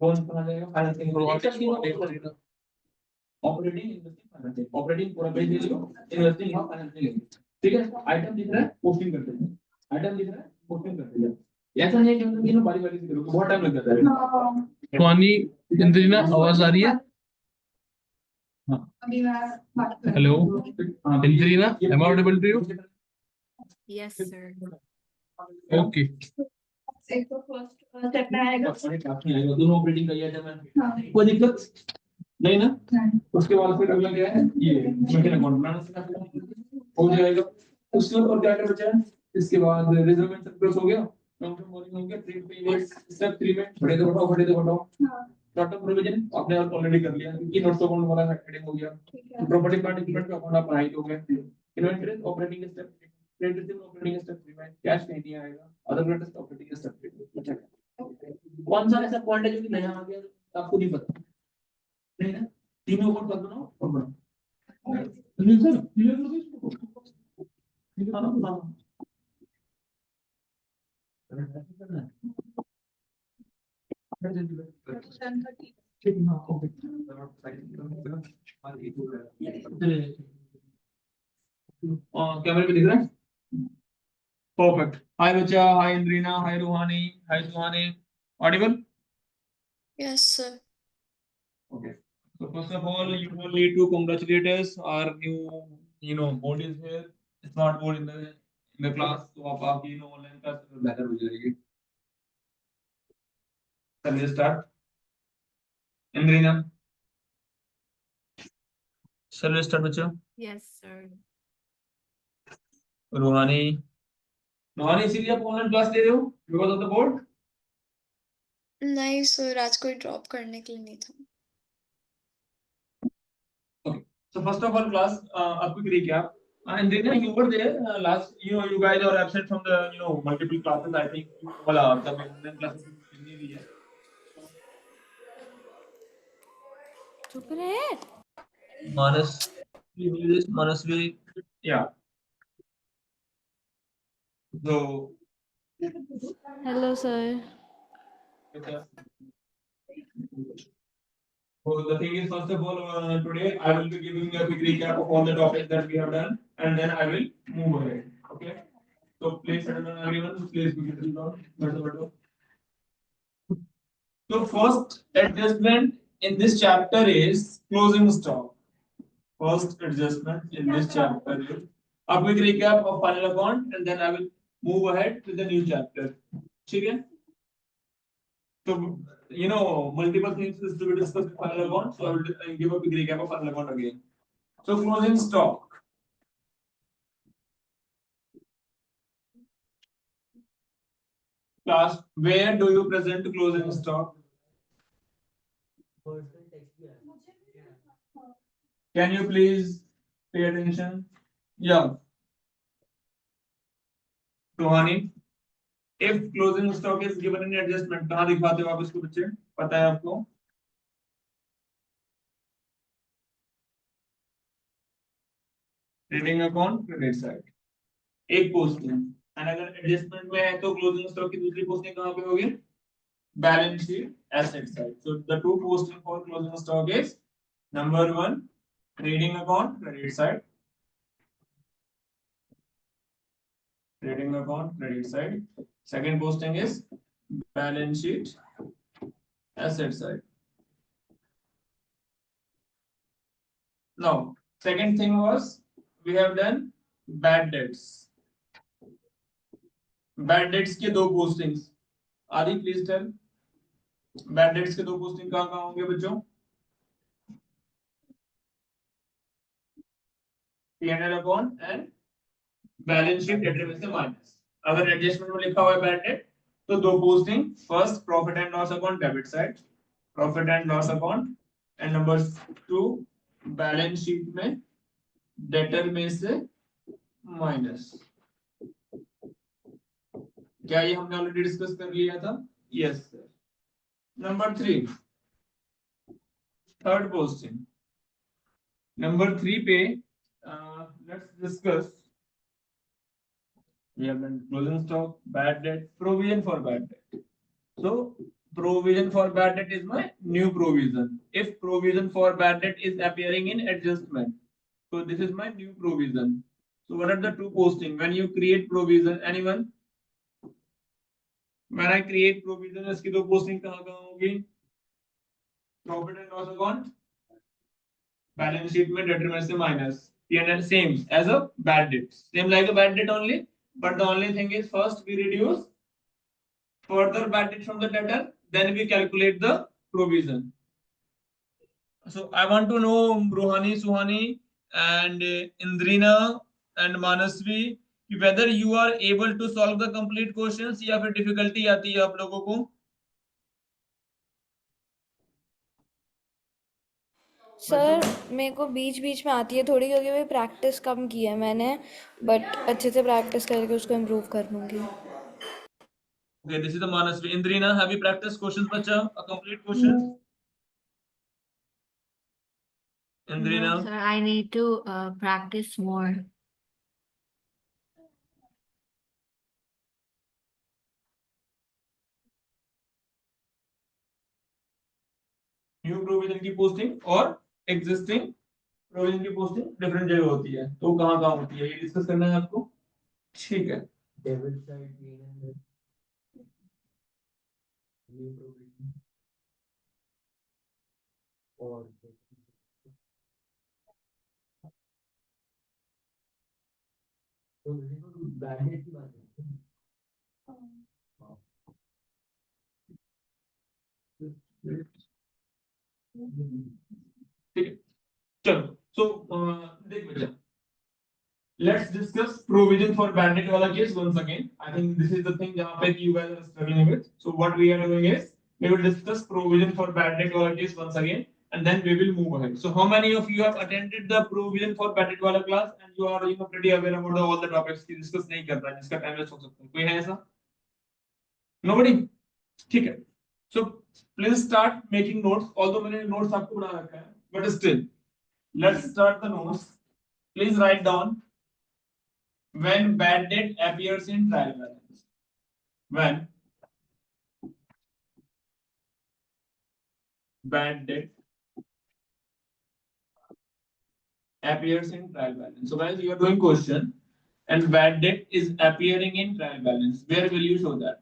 कौन कहा जाएगा फाइनेंसिंग ऑपरेटिंग इन्वेस्टिंग ऑपरेटिंग पूरा पेज ले लो इन्वेस्टिंग और फाइनेंसिंग ठीक है आइटम दिख रहा है पोस्टिंग करते हैं आइटम दिख रहा है पोस्टिंग करते हैं ऐसा नहीं है कि हम तीनों बारी बारी से करोगे बहुत टाइम लग जाता है स्वानी इंद्रिना आवाज आ रही है hello इंद्रिना am I audible to you Yes, sir. okay एक तो फर्स्ट स्टेप में आएगा दोनों ऑपरेटिंग का आइटम है कोई दिक्कत नहीं ना उसके बाद फिर अगला क्या है ये मेंटेन अकाउंट बनाना हो जाएगा उसके बाद और क्या क्या बचा है इसके बाद रिजर्व एंड सरप्लस हो गया लॉन्ग टर्म बोरिंग हो गया ट्रेड पेमेंट स्टेप 3 में बड़े तो बढ़ाओ शॉर्ट टर्म प्रोविजन आपने ऑलरेडी कर लिया क्योंकि नोट्स अकाउंट वाला हेडिंग हो गया प्रॉपर्टी प्लांट इक्विपमेंट का अकाउंट आप हाइट हो गया inventory operating step trade receive operating step 3 में कैश नहीं आएगा अदर क्रेडिट्स ऑपरेटिंग स्टेप 3 अच्छा कौन सा ऐसा पॉइंट है जो कि नया आ गया आपको नहीं पता नहीं ना तीनों को कर दो और बनाओ नहीं सर क्लियर हो गई इसको हाँ हाँ ठीक है हाँ ओके कैमरे में दिख रहा है परफेक्ट हाय बच्चा हाय इंद्रिना हाय रूहानी हाय सुहानी Audible Yes, sir. okay so first of all you will need to congratulate us our new board is here smart board in the class so आप आपकी ऑनलाइन क्लास बेहतर हो जाएगी चलिए स्टार्ट इंद्रिना चलिए स्टार्ट बच्चों Yes, sir. रूहानी रूहानी इसीलिए आप ऑनलाइन क्लास ले रहे हो बिकॉज ऑफ द बोर्ड नहीं सर आज कोई ड्रॉप करने के लिए नहीं था okay so first of all class a quick recap and then you were there last you guys are absent from the multiple classes I think वाला तब online classes नहीं दी है चुप रहे Manas Manasvi yeah so hello sir so the thing is first of all today I will be giving you a quick recap of all the topics that we have done and then I will move ahead okay so please settle down everyone please be settled down so first adjustment in this chapter is closing stock first adjustment in this chapter is a quick recap of final account and then I will move ahead to the new chapter ठीक है so multiple things is to be discussed in final account so I will give a quick recap of final account again so closing stock class where do you present closing stock can you please pay attention yeah Rohani if closing stock is given in adjustment कहाँ दिखवाते हो आप इसको बच्चे पता है आपको trading account credit side एक posting and अगर एडजस्टमेंट में है तो क्लोजिंग स्टॉक की दूसरी पोस्टिंग कहाँ पे होगी balance sheet asset side so the two posting for closing stock is number 1 trading account credit side trading account credit side second posting is balance sheet asset side now second thing was we have done bad debts के दो postings आदि please tell bad debts के दो posting कहाँ कहाँ होंगे बच्चों P&L account and balance sheet debt में से माइनस अगर एडजस्टमेंट में लिखा हुआ है बैड डेट तो दो posting first profit and loss account debit side profit and loss account and number 2 balance sheet में डेटर में से माइनस क्या ये हमने ऑलरेडी डिस्कस कर लिया था yes sir number 3 third posting number 3 पे let's discuss we have done closing stock bad debt provision for bad debt So provision for bad debt is my new provision. If provision for bad debt is appearing in adjustment, so this is my new provision. So what are the two posting? When you create provision, anyone? When I create provision, इसकी दो posting कहाँ होगी? Profit and loss account, balance sheet में determinant से minus. P&L same as a bad debt, same like a bad debt only. But the only thing is first we reduce further bad debt from the debtor, then we calculate the provision. So I want to know Rohani, Suhani, and Indrina and Manasvi, whether you are able to solve the complete questions या फिर difficulty आती है आप लोगों को? Sir मेरे को बीच बीच में आती है थोड़ी, क्योंकि मैं प्रैक्टिस कम की है मैंने, बट अच्छे से प्रैक्टिस करके उसको इम्प्रूव कर लूँगी। Okay, this is the Manasvi. Indrina, have you practiced questions, bacha? A complete question? Indrina? No, sir, I need to practice more. New provision की पोस्टिंग और एग्जिस्टिंग प्रोविजन की पोस्टिंग डिफरेंट जगह होती है, तो कहाँ होती है ये डिस्कस करना है आपको। ठीक है, डेबिट साइड न्यू प्रोविजन और तो बैलेंस की बात है। ठीक है, चलो। सो देख बच्चा, let's discuss provision for bad debt वाला case once again. I think this is the thing जहां पे you guys are struggling with. So what we are doing is we will discuss provision for bad debt wala case once again, and then we will move ahead. So how many of you have attended the provision for bad debt wala class and you are pretty aware about all the topics की discuss नहीं कर रहा है, जिसका time waste हो सकता है? कोई है ऐसा? Nobody? ठीक है, so please start making notes, although मैंने notes आपको बना रखा है, but still let's start the notes. Please write down when bad debt appears in trial balance. When bad debt appears in trial balance. So guys, you are doing question and bad debt is appearing in trial balance. Where will you show that?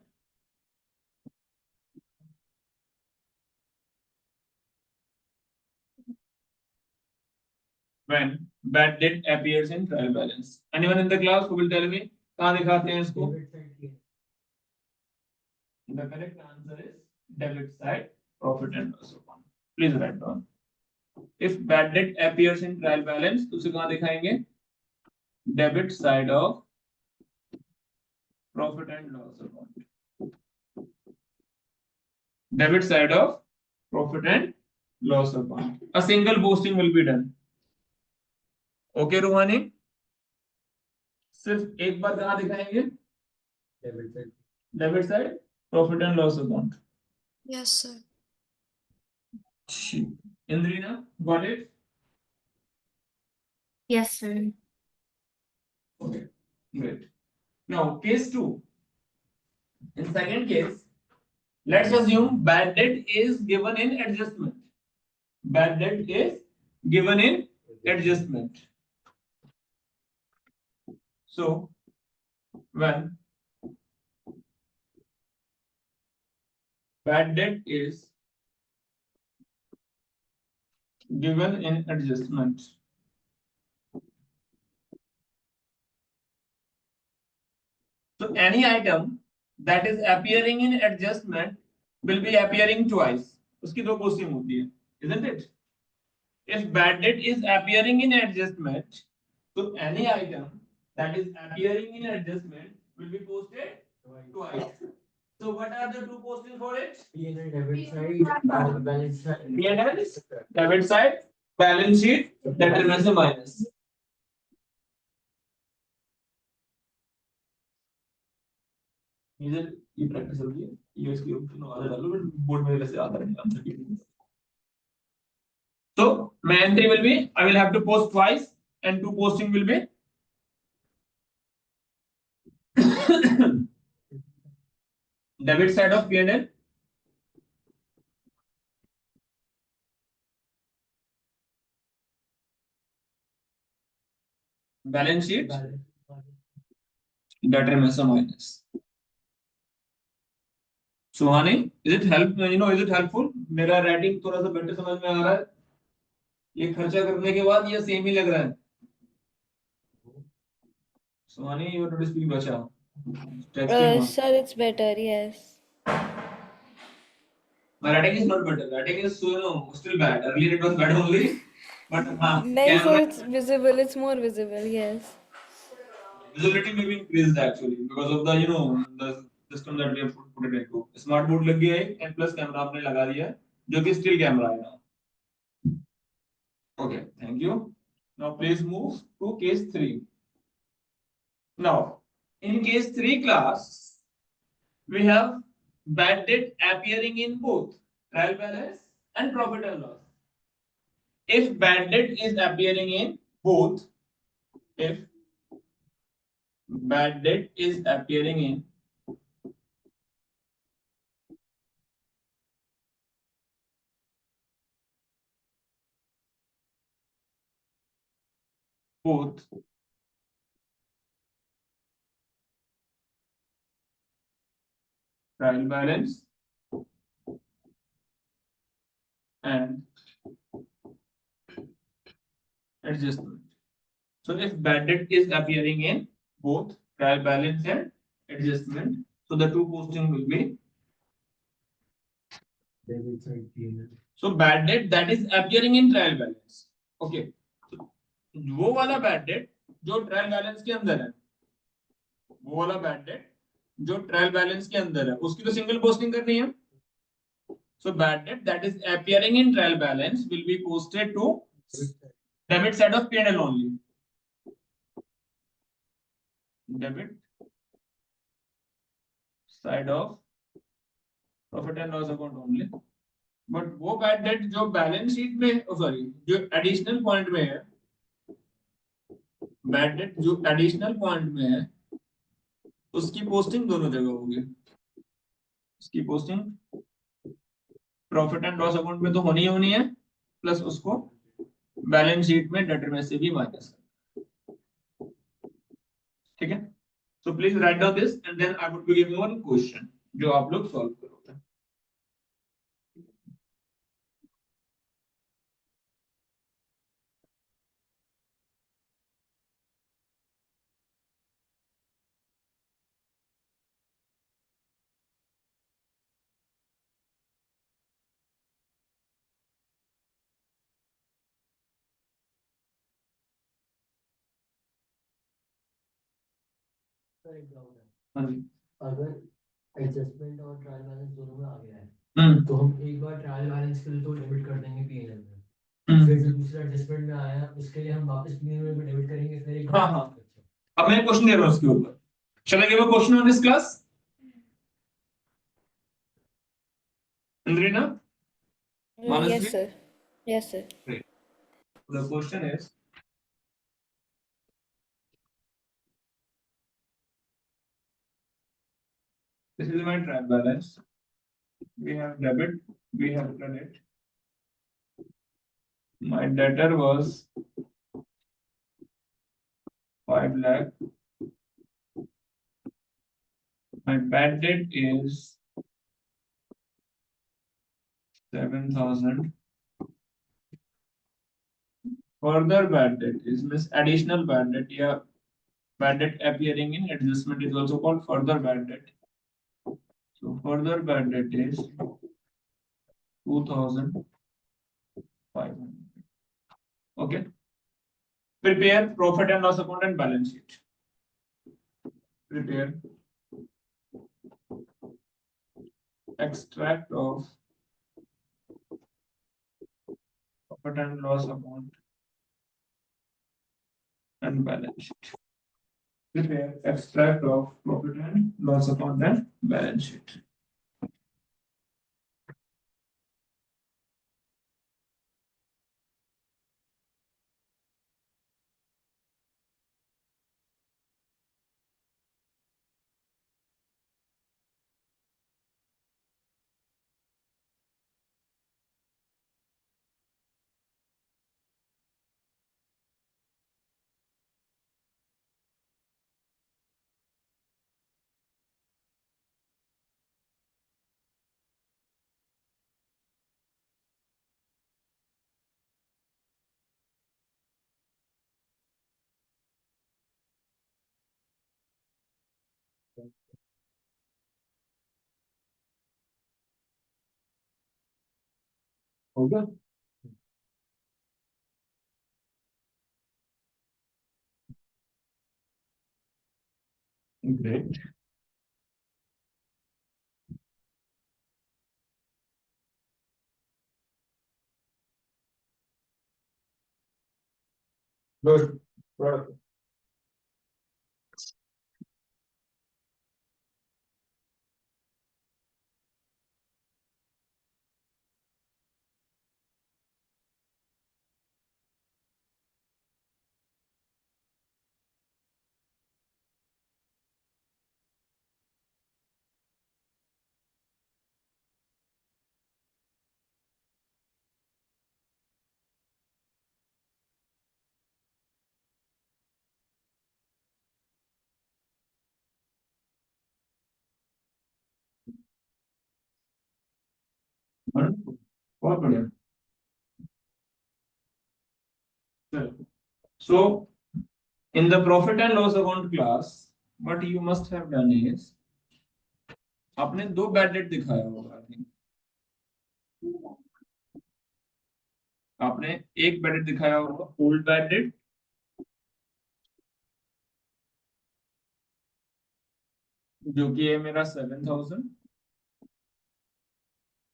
When bad debt appears in trial balance. Anyone in the class who will tell me कहाँ दिखाते हैं इसको? The correct answer is debit side, profit and loss account. Please write down. If bad debt appears in trial balance, तो उसे कहाँ दिखाएंगे? Debit side of profit and loss account. Debit side of profit and loss account. A single posting will be done. Okay, Rohani? सिर्फ एक बार कहाँ दिखाएंगे? Debit side, profit and loss account. Yes, sir. Indrina, got it? Yes, sir. Okay, great. Now, case 2. In second case, let's assume bad debt is given in adjustment. Bad debt is given in adjustment. So, when bad debt is given in adjustment, so any item that is appearing in adjustment will be appearing twice. उसकी दो posting होती है, isn't it? If bad debt is appearing in adjustment, so any item that is appearing in adjustment will be posted twice. So what are the two postings for it? P&L debit side और balance side. P&L debit side, balance sheet, determinants से minus. ये practice होती है, ये इसके ऊपर आधा डालो, but board में वैसे आता नहीं answer. So my entry will be, I will have to post twice, and two posting will be debit side of P&L balance sheet balance debtor में से minus. Suhani, is it help? Is it helpful? मेरा writing थोड़ा सा better समझ में आ रहा है. ये खर्चा करने के बाद ये सेम ही लग रहा है. सुहानी, you are not speaking बचा. Texting. Sir, it's better, yes. My writing is not better. Writing is still bad. Earlier it was bad only, but Nice, so camera it's visible, it's more visible, yes. visibility may be increased actually because of the the system that we have put it into. Smart board लग गया है and plus camera आपने लगा दिया है जो कि still camera है now. Okay, thank you. Now please move to case 3. Now in case 3 class we have bad debt appearing in both trial balance and profit and loss. If bad debt is appearing in both, if bad debt is appearing in both trial balance and adjustment. So if bad debt is appearing in both trial balance and adjustment, so the two posting will be. debit side P&L. So bad debt that is appearing in trial balance. Okay. So, वो वाला bad debt जो trial balance के अंदर है, वो वाला bad debt जो trial balance के अंदर है उसकी तो सिंगल पोस्टिंग करनी है. So bad debt that is appearing in trial balance will be posted to debit side of P&L only. Debit side of profit and loss account only. But वो bad debt जो balance sheet में sorry जो additional point में है, bad debt जो additional point में है उसकी पोस्टिंग दोनों जगह होगी. उसकी posting profit and loss account में तो होनी ही होनी है, प्लस उसको बैलेंस शीट में डेटर में से भी माइनस. ठीक है. So please write down this and then I would be giving one question जो आप लोग सॉल्व करोगे. सर एक डाउट है, हाँ जी. अगर एडजस्टमेंट और ट्रायल बैलेंस दोनों में आ गया है हम्म तो हम एक बार ट्रायल बैलेंस के लिए तो डेबिट कर देंगे P&L में, फिर जो दूसरा एडजस्टमेंट में आया उसके लिए हम वापस P&L में डेबिट करेंगे, फिर एक हाँ, हाँ. अब मैं क्वेश्चन दे रहा हूँ उसके ऊपर. Shall I give a question on this class? Andrina? Manasvi? Yes, sir. Yes, sir. Great. The question is, this is my trial balance. We have debit, we have credit. My debtor was 5 lakh. My bad debt is 7,000. Further bad debt is means additional bad debt. Yeah, bad debt appearing in adjustment is also called further bad debt. So further bad debt is 2,500. Okay. Prepare profit and loss account and balance sheet. Prepare extract of profit and loss account and balance sheet. Prepare extract of profit and loss account and balance sheet. हो गया? Great. Good. Product. बहुत बढ़िया. So, in the profit and loss account class, what you must have done is, आपने दो bad debt दिखाया होगा. I think. आपने एक बैड डेट दिखाया होगा, ओल्ड बैड डेट, जो कि है मेरा 7,000,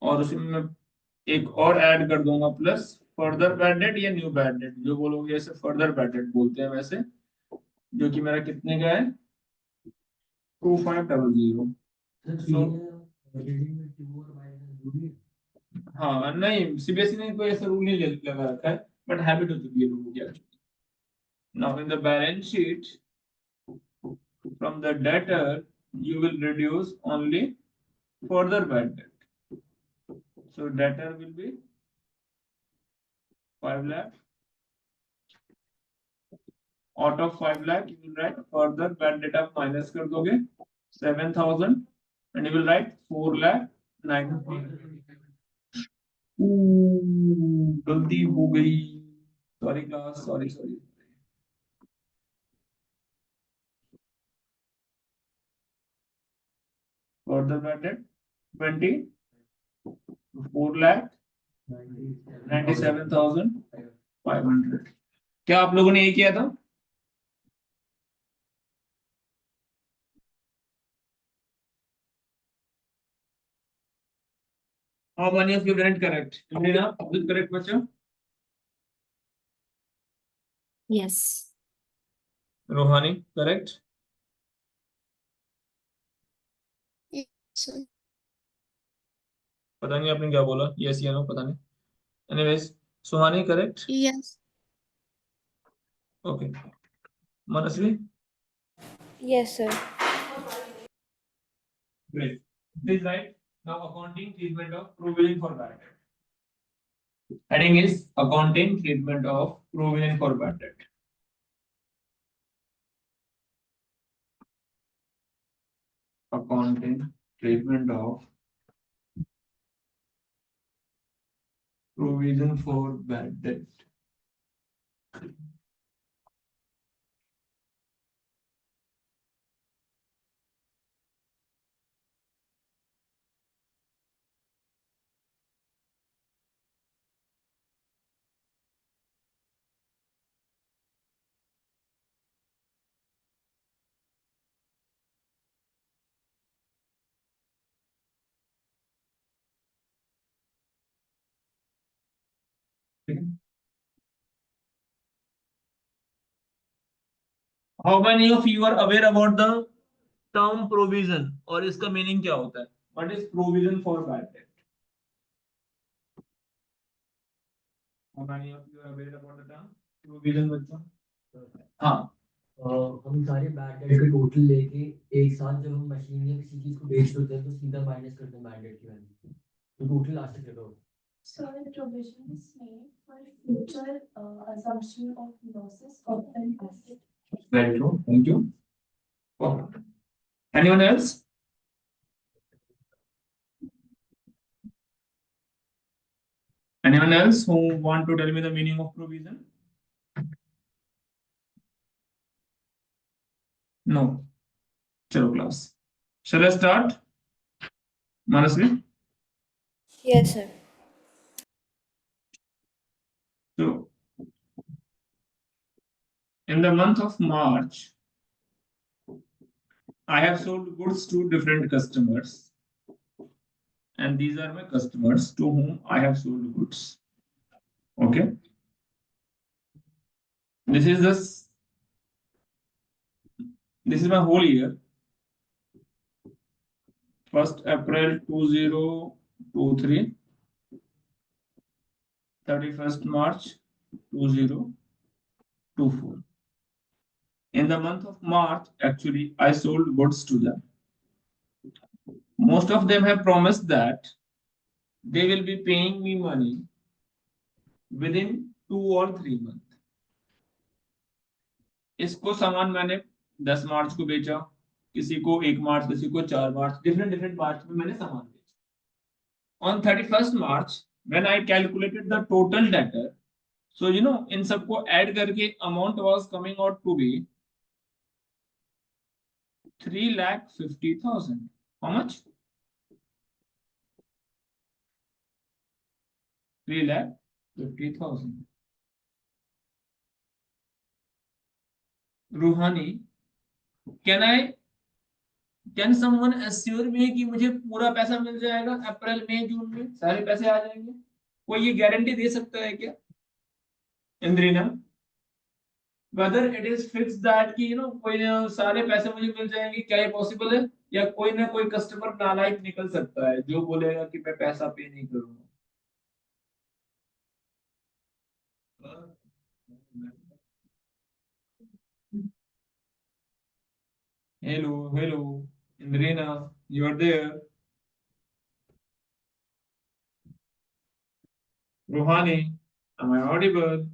और उसमें मैं एक और ऐड कर दूंगा प्लस फर्दर बैड डेट या न्यू बैड डेट, जो बोलोगे ऐसे फर्दर बैड डेट बोलते हैं वैसे, जो कि मेरा कितने का है 2500. हाँ नहीं, सीबीएसई ने कोई ऐसा रूल नहीं लगा रखा है, बट हैबिट हो चुकी है लोगों की actually. Now in the balance sheet from the debtor you will reduce only further bad debt. So debtor will be 5 lakh. Out of 5 lakh you will write further bad debt आप minus कर दोगे 7,000 and you will write 4 lakh 9,000. गलती हो गई. Sorry class, sorry. Further bad debt 4 lakh 97,500. क्या आप लोगों ने ये किया था? How many of you did it correct? Imrina, is it correct, बच्चों? Yes. Rohani, correct? sir. पता नहीं आपने क्या बोला, yes या no, पता नहीं. Anyways, Suhani, correct? Yes. Okay. Manasvi? Yes, sir. Great. This is right. Now accounting treatment of provision for bad debt. Heading is accounting treatment of provision for bad debt. Accounting treatment of provision for bad debt. How many of you are aware about the term provision और इसका meaning क्या होता है? What is provision for bad debt? How many of you are aware about the term provision, बच्चों? हाँ. हम सारे bad debt के टोटल लेके एक साथ जब हम मशीन या किसी चीज को बेच देते हैं तो सीधा माइनस करते हैं बैड डेट की वैल्यू, तो टोटल लास्ट तक रखो. So the provision is made for future assumption of losses of an asset. Very true. Thank you. Okay. Anyone else? Anyone else who want to tell me the meaning of provision? No. Chalo class. Shall I start? Manasvi? Yes, sir. In the month of March, I have sold goods to different customers, and these are my customers to whom I have sold goods. Okay. This is my whole year. 1st April 2023, 31st March 2024. In the month of March, actually, I sold goods to them. Most of them have promised that they will be paying me money within 2 or 3 months. इसको सामान मैंने 10 मार्च को बेचा, किसी को 1 मार्च, किसी को 4 मार्च, different मार्च में मैंने सामान बेचा. On 31st March, when I calculated the total debtor, so इन सबको ऐड करके amount was coming out to be 3,50,000. How much? 3,50,000. रूहानी, can someone assure me कि मुझे पूरा पैसा मिल जाएगा अप्रैल मई जून में, सारे पैसे आ जाएंगे? कोई ये गारंटी दे सकता है क्या? इंद्रिना, whether it is fixed that कि कोई सारे पैसे मुझे मिल जाएंगे, क्या ये पॉसिबल है? या कोई ना कोई कस्टमर नालायक निकल सकता है जो बोलेगा कि मैं पैसा पे नहीं करूंगा? Hello, Indrina, you are there. Ruhani, am I audible?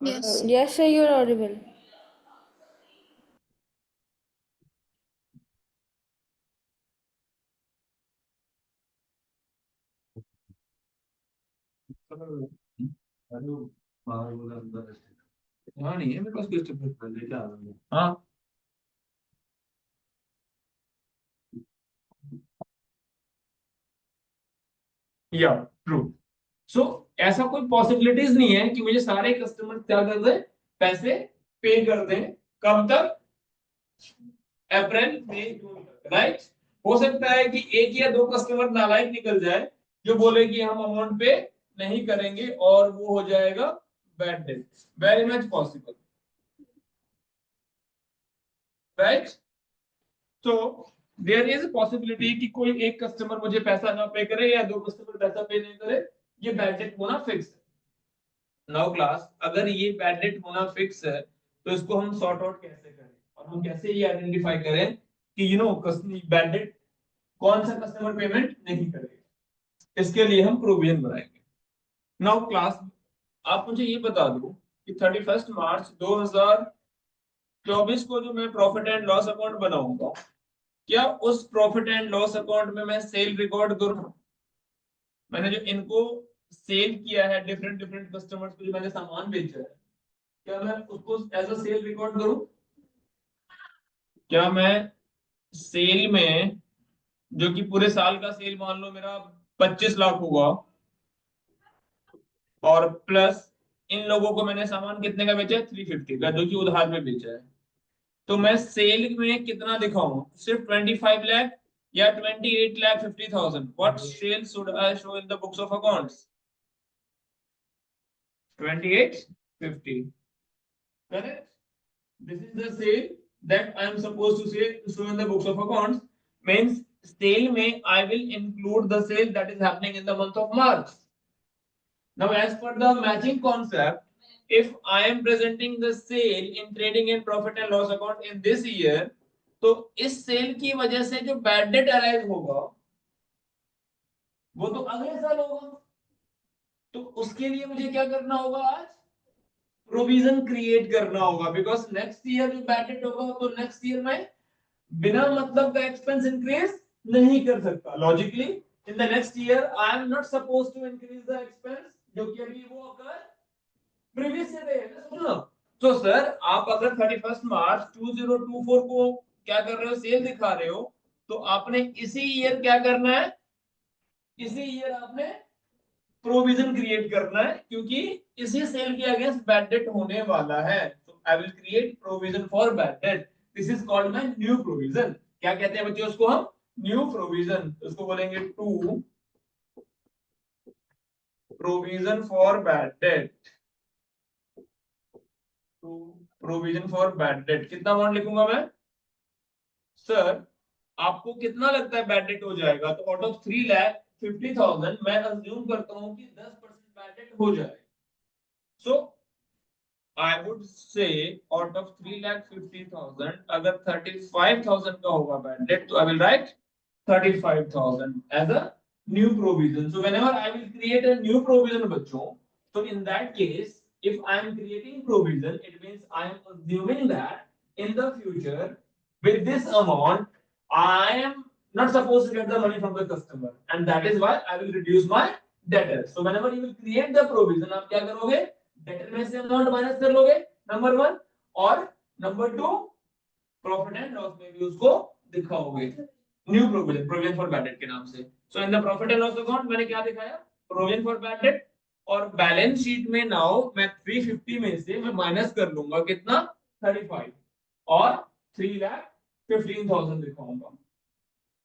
Yes. Yes, sir, you're audible. हाँ नहीं है मेरे पास कोई स्टेप लेके आ रहा हूँ. हाँ या ट्रू. सो ऐसा कोई पॉसिबिलिटीज नहीं है कि मुझे सारे कस्टमर क्या कर दें, पैसे पे कर दें. कब तक? अप्रैल मई जून तक, राइट? हो सकता है कि 1 या 2 कस्टमर नालायक निकल जाए जो बोले कि हम अमाउंट पे नहीं करेंगे और वो हो जाएगा bad debt. Very much possible, right? तो देयर इज पॉसिबिलिटी कि कोई एक कस्टमर मुझे पैसा ना पे करे या 2 कस्टमर पैसा पे नहीं करे. ये बैड डेट होना फिक्स है. नाउ क्लास, अगर ये बैड डेट होना फिक्स है तो इसको हम सॉर्ट आउट कैसे करें और हम कैसे ये आइडेंटिफाई करें कि बैड डेट कौन सा कस्टमर पेमेंट नहीं करेगा? इसके लिए हम प्रोविजन बनाएंगे. नाउ क्लास, आप मुझे ये बता दो कि 31 मार्च 2024 को जो मैं प्रॉफिट एंड लॉस अकाउंट बनाऊंगा, क्या उस प्रॉफिट एंड लॉस अकाउंट में मैं सेल रिकॉर्ड करूं? मैंने जो इनको सेल किया है डिफरेंट कस्टमर्स को, जो मैंने सामान बेचा है, क्या मैं उसको एज अ सेल रिकॉर्ड करूं? क्या मैं सेल में, जो कि पूरे साल का सेल मान लो मेरा 25 लाख हुआ, और प्लस इन लोगों को मैंने सामान कितने का बेचा है? 350 का, जो कि उधार में बेचा है, तो मैं सेल में कितना दिखाऊं? सिर्फ 25 लाख या 28,50,000? What sale should I show in the books of accounts? 2850, correct? This is the sale that I am supposed to show in the books of accounts. Means sale में I will include the sale that is happening in the month of March. Now, as per the matching concept, if I am presenting the sale in trading and profit and loss account in this year, तो इस cell की वजह से जो bad debt arise होगा वो तो अगले साल होगा. तो उसके लिए मुझे क्या करना होगा? आज प्रोविजन क्रिएट करना होगा, बिकॉज नेक्स्ट ईयर जो बैड डेट होगा तो नेक्स्ट ईयर में बिना मतलब का एक्सपेंस इंक्रीज नहीं कर सकता. Logically in the next year I am not supposed to increase the expense, जो कि अभी वो अगर प्रीवियस ईयर है. समझो. तो सर, आप अगर 31 मार्च 2024 को क्या कर रहे हो? सेल दिखा रहे हो, तो आपने इसी ईयर क्या करना है? इसी ईयर आपने प्रोविजन क्रिएट करना है, क्योंकि इसी सेल के अगेंस्ट बैड डेट होने वाला है. तो I will create provision for bad debt. This is called my new provision. क्या कहते हैं बच्चों उसको हम न्यू प्रोविजन, उसको बोलेंगे to provision for bad debt, to provision for bad debt. कितना अमाउंट लिखूंगा मैं सर? आपको कितना लगता है बैड डेट हो जाएगा? तो आउट ऑफ 3,50,000 मैं अज्यूम करता हूं कि 10% बैड डेट हो जाए। So I would say out of 3,50,000 अगर 35,000 का होगा बैड डेट तो I will write 35,000 as a new provision. So whenever I will create a new provision बच्चों, so in that case if I am creating provision it means I am assuming that in the future with this amount I am not supposed to get the money from the customer and that is why I will reduce my debtor. So whenever you will create the provision आप क्या करोगे? Debtor में से amount minus कर लोगे, number 1, और number 2 profit and loss में भी उसको दिखाओगे new provision, provision for bad debt के नाम से। So in the profit and loss account मैंने क्या दिखाया? Provision for bad debt. और बैलेंस शीट में नाउ मैं 350 में से मैं माइनस कर लूंगा कितना? 35 और 3,15,000 दिखाऊंगा।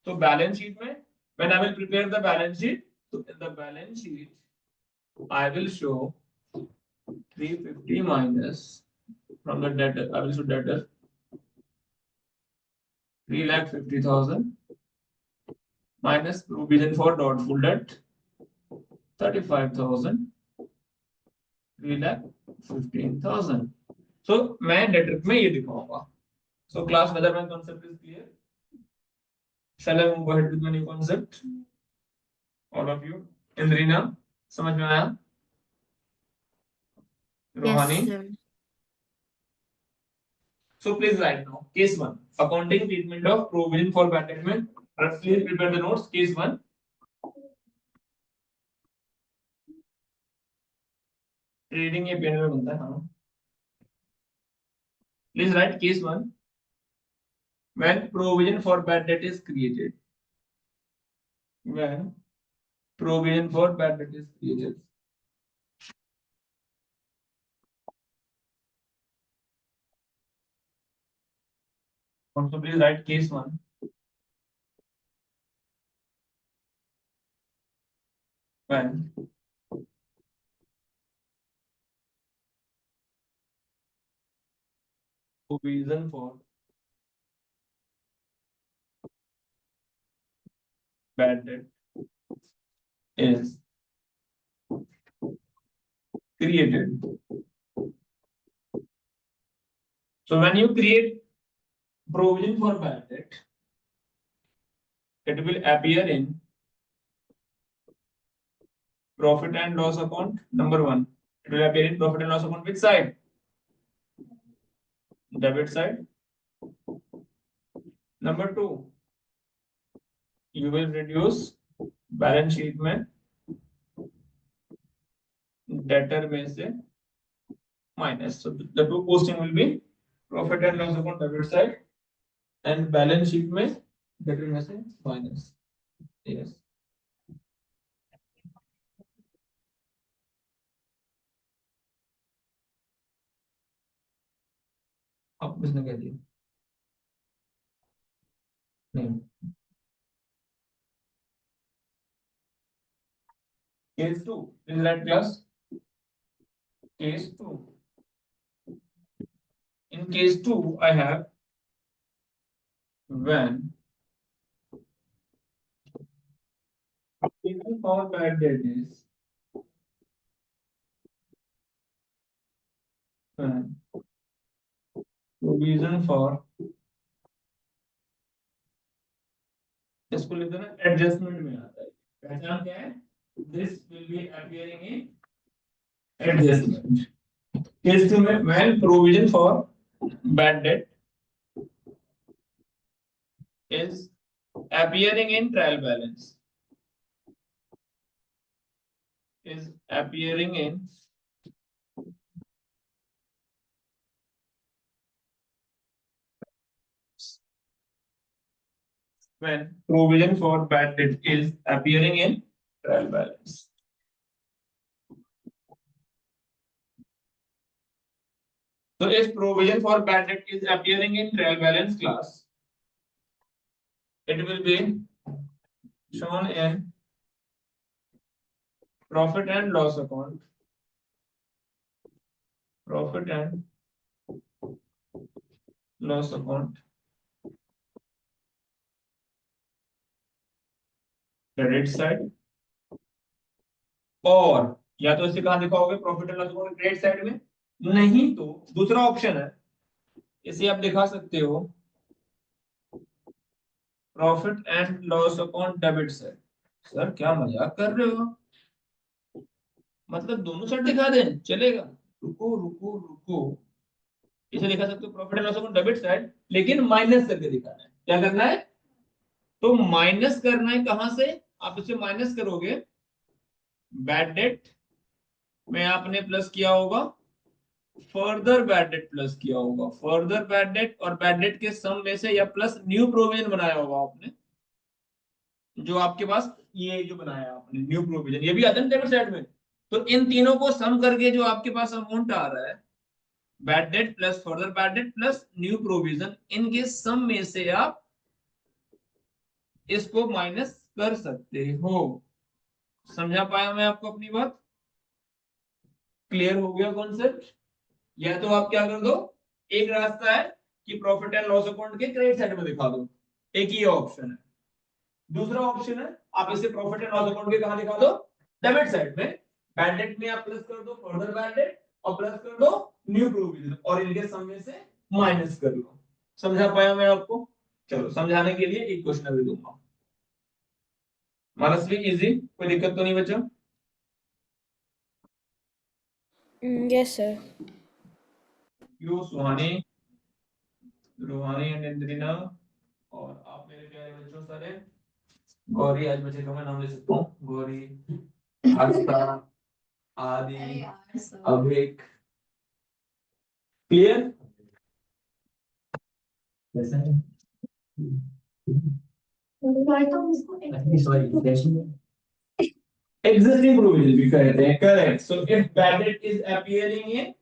तो बैलेंस शीट में when I will prepare the balance sheet, so in the balance sheet I will show 350 minus from the debtor, I will show debtor 3,50,000 minus provision for doubtful debt 35,000 3,15,000. So मैं debtor में ये दिखाऊंगा। So class whether my concept is clear? Shall I move ahead with my new concept? All of you. इंद्रिना समझ में आया? Rohani? Yes, sir. So please write now. Case 1. Accounting treatment of provision for bad debt में. Please prepare the notes. Case 1. Reading ये pen में बनता है हाँ. Please write case 1. When provision for bad debt is created. When provision for bad debt is created. Also please write case 1. When provision for bad debt is created. So when you create provision for bad debt, it will appear in profit and loss account. Number 1, it will appear in profit and loss account. Which side? Debit side. Number 2, you will reduce balance sheet में debtor में से minus. So the two posting will be profit and loss account debit side and balance sheet में debtor में से minus. Yes. अब किसने कह दिया? नहीं. Case 2. Is that class? Case 2. In case 2, I have when provision for bad debt is when provision for इसको लिख देना एडजस्टमेंट में आता है। पहचान क्या है? This will be appearing in adjustment. Case 2 में when provision for bad debt is appearing in trial balance. Is appearing in when provision for bad debt is appearing in trial balance. So if provision for bad debt is appearing in trial balance class, it will be shown in profit and loss account. Profit and loss account. Credit side. और या तो इसे कहां दिखाओगे profit and loss account credit side में, नहीं तो दूसरा ऑप्शन है, इसे आप दिखा सकते हो profit and loss account debit side. Sir क्या मजाक कर रहे हो, मतलब दोनों साइड दिखा दें चलेगा? रुको रुको रुको, इसे दिखा सकते हो profit and loss account debit side, लेकिन माइनस करके दिखाना है। क्या करना है? तो माइनस करना है कहां से? आप इसे माइनस करोगे बैड डेट में, आपने प्लस किया होगा फर्दर बैड डेट प्लस किया होगा, फर्दर बैड डेट और बैड डेट के सम में से, या प्लस न्यू प्रोविजन बनाया होगा आपने, जो आपके पास ये जो बनाया आपने न्यू प्रोविजन, ये भी आता है डेबिट साइड में। तो इन तीनों को सम करके जो आपके पास अमाउंट आ रहा है, bad date plus further bad date plus new provision, इनके सम में से आप इसको माइनस कर सकते हो। समझा पाया मैं आपको अपनी बात? क्लियर हो गया कॉन्सेप्ट? या तो आप क्या कर दो, एक रास्ता है कि प्रॉफिट एंड लॉस अकाउंट के क्रेडिट साइड में दिखा दो, एक ही ऑप्शन है। दूसरा ऑप्शन है आप इसे प्रॉफिट एंड लॉस अकाउंट के कहां दिखा दो, डेबिट साइड में, बैड डेट में आप प्लस कर दो फर्दर बैड डेट और प्लस कर दो न्यू प्रोविजन और इनके सम में से माइनस कर लो। समझा पाया मैं आपको? चलो समझाने के लिए एक क्वेश्चन अभी दूंगा, मनस्वी इजी, कोई दिक्कत तो नहीं बच्चा? Yes sir. यू सुहानी, रूहानी एंड इंद्रिना, और आप मेरे प्यारे बच्चों सारे, गौरी, आज बच्चे का मैं नाम ले सकता हूँ, गौरी, हर्षिता, आदि, अभिक। क्लियर? कैसा है? सॉरी, existing provision भी कहते हैं, correct. So if bad debt is appearing in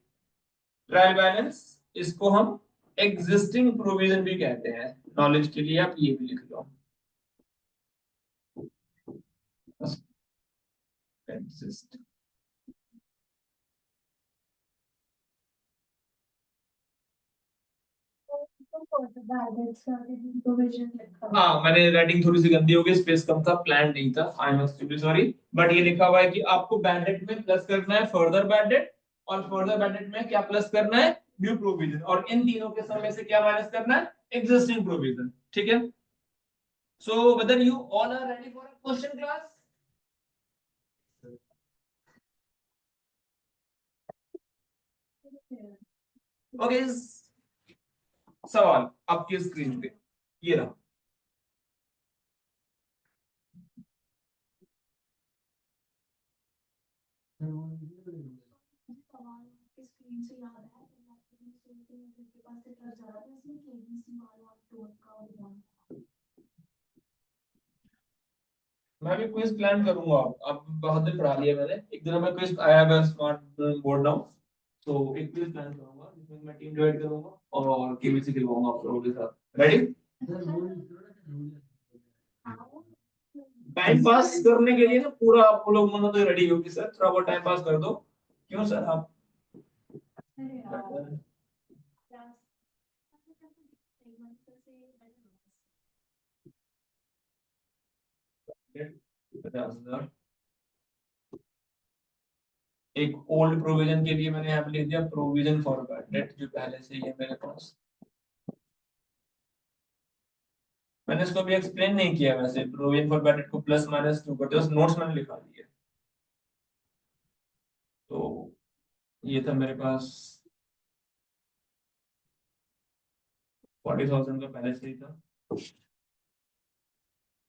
trial balance, इसको हम एग्जिस्टिंग प्रोविजन भी कहते हैं। नॉलेज के लिए आप ये भी लिख लो, एग्जिस्ट। हाँ, मैंने राइटिंग थोड़ी सी गंदी हो गई, स्पेस कम था, प्लान नहीं था, I am extremely sorry. But ये लिखा हुआ है कि आपको बैड डेट में प्लस करना है फर्दर बैड डेट, और फर्दर बैड डेट में क्या प्लस करना है, न्यू प्रोविजन, और इन तीनों के समय से क्या माइनस करना है, एग्जिस्टिंग प्रोविजन। ठीक है? So whether you all are ready for a question class? Okay, सवाल आपकी स्क्रीन पे ये रहा। स्क्रीन से याद है के पास से कर जा रहा था, इसमें केबीसी वाला टोन का और मैं भी क्विज प्लान करूंगा, अब बहुत दिन पढ़ा लिया मैंने, एक दिन मैं quiz, I have a smart board now, तो एक क्विज प्लान करूंगा जिसमें मैं टीम डिवाइड करूंगा और केबीसी दिलवाऊंगा आप लोगों के साथ। रेडी? टाइम पास करने के लिए ना पूरा आप लोग मनो तो रेडी हो कि सर थोड़ा बहुत टाइम पास कर दो। क्यों सर आप? एक ओल्ड प्रोविजन के लिए मैंने यहाँ पे लिख दिया प्रोविजन फॉर बैड डेट, जो पहले से ही है मेरे पास। मैंने इसको अभी एक्सप्लेन नहीं किया, वैसे प्रोविजन फॉर बैड डेट को प्लस माइनस क्यों करते हैं, नोट्स मैंने लिखा दिया। तो ये था मेरे पास 40,000 का पहले से ही था।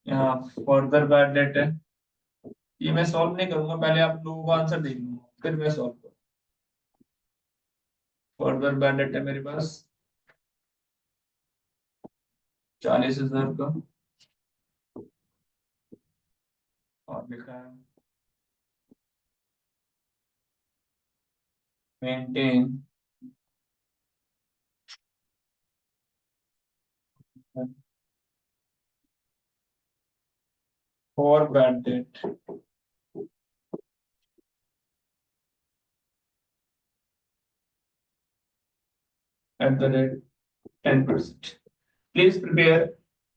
यहाँ फर्दर बैड डेट है, ये मैं सॉल्व नहीं करूंगा, पहले आप लोगों का आंसर देख लूंगा फिर मैं सॉल्व करूंगा। फर्दर बैड डेट है मेरे पास 40,000 का, और लिखा है maintain for bad debt at the rate 10%. Please prepare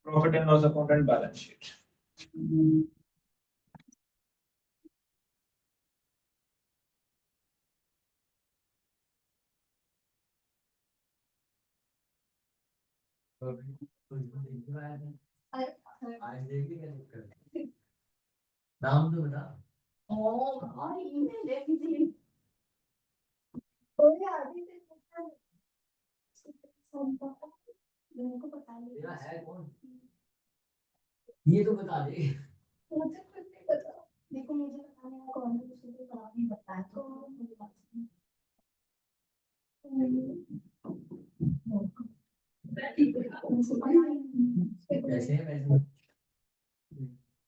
profit and loss account and balance sheet. आज देख ली क्या दिक्कत? नाम तो बता। मेरे को पता नहीं तेरा है कौन? ये तो बता दे। मुझे कुछ नहीं पता। देखो मुझे पता नहीं कौन है मुझे तो नाम नहीं पता है तो मुझे बात कैसे है वैसे?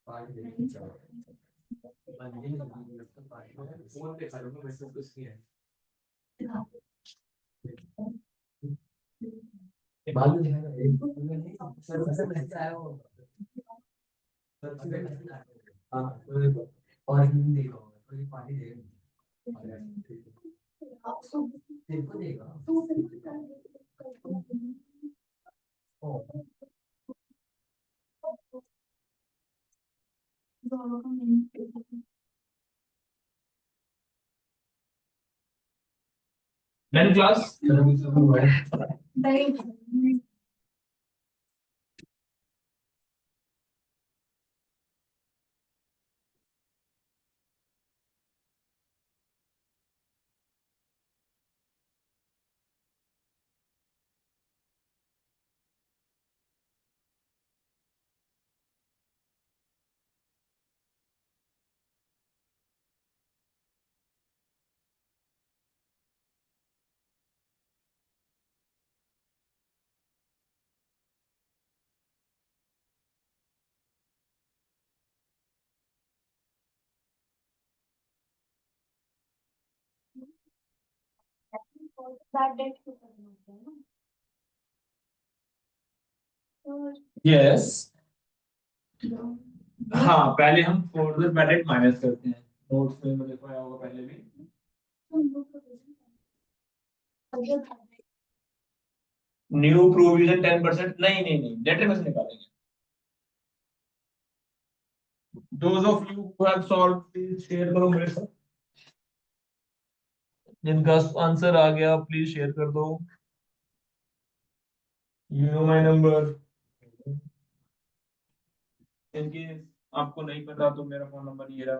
पार्टी देख चलो। बंदे नहीं लगता पार्टी में फोन पे खड़े हो वैसे कुछ नहीं है। बाद में दिखाएगा। सर मैसेज आया वो। सर मैसेज आया। हाँ और नहीं देखा होगा कोई पार्टी देगा। तेरे को देगा। Then class. बैड डेट क्यों करना होता है ना Yes. हाँ पहले हम फर्दर बैड डेट माइनस करते हैं। नोट्स में मैंने लिखवाया होगा पहले भी। New provision 10%। नहीं डेटर में से निकालेंगे। Those of you who have solved please share करो मेरे साथ। जिनका आंसर आ गया प्लीज शेयर कर दो। You know my number। इनके आपको नहीं पता तो मेरा फोन नंबर ये रहा।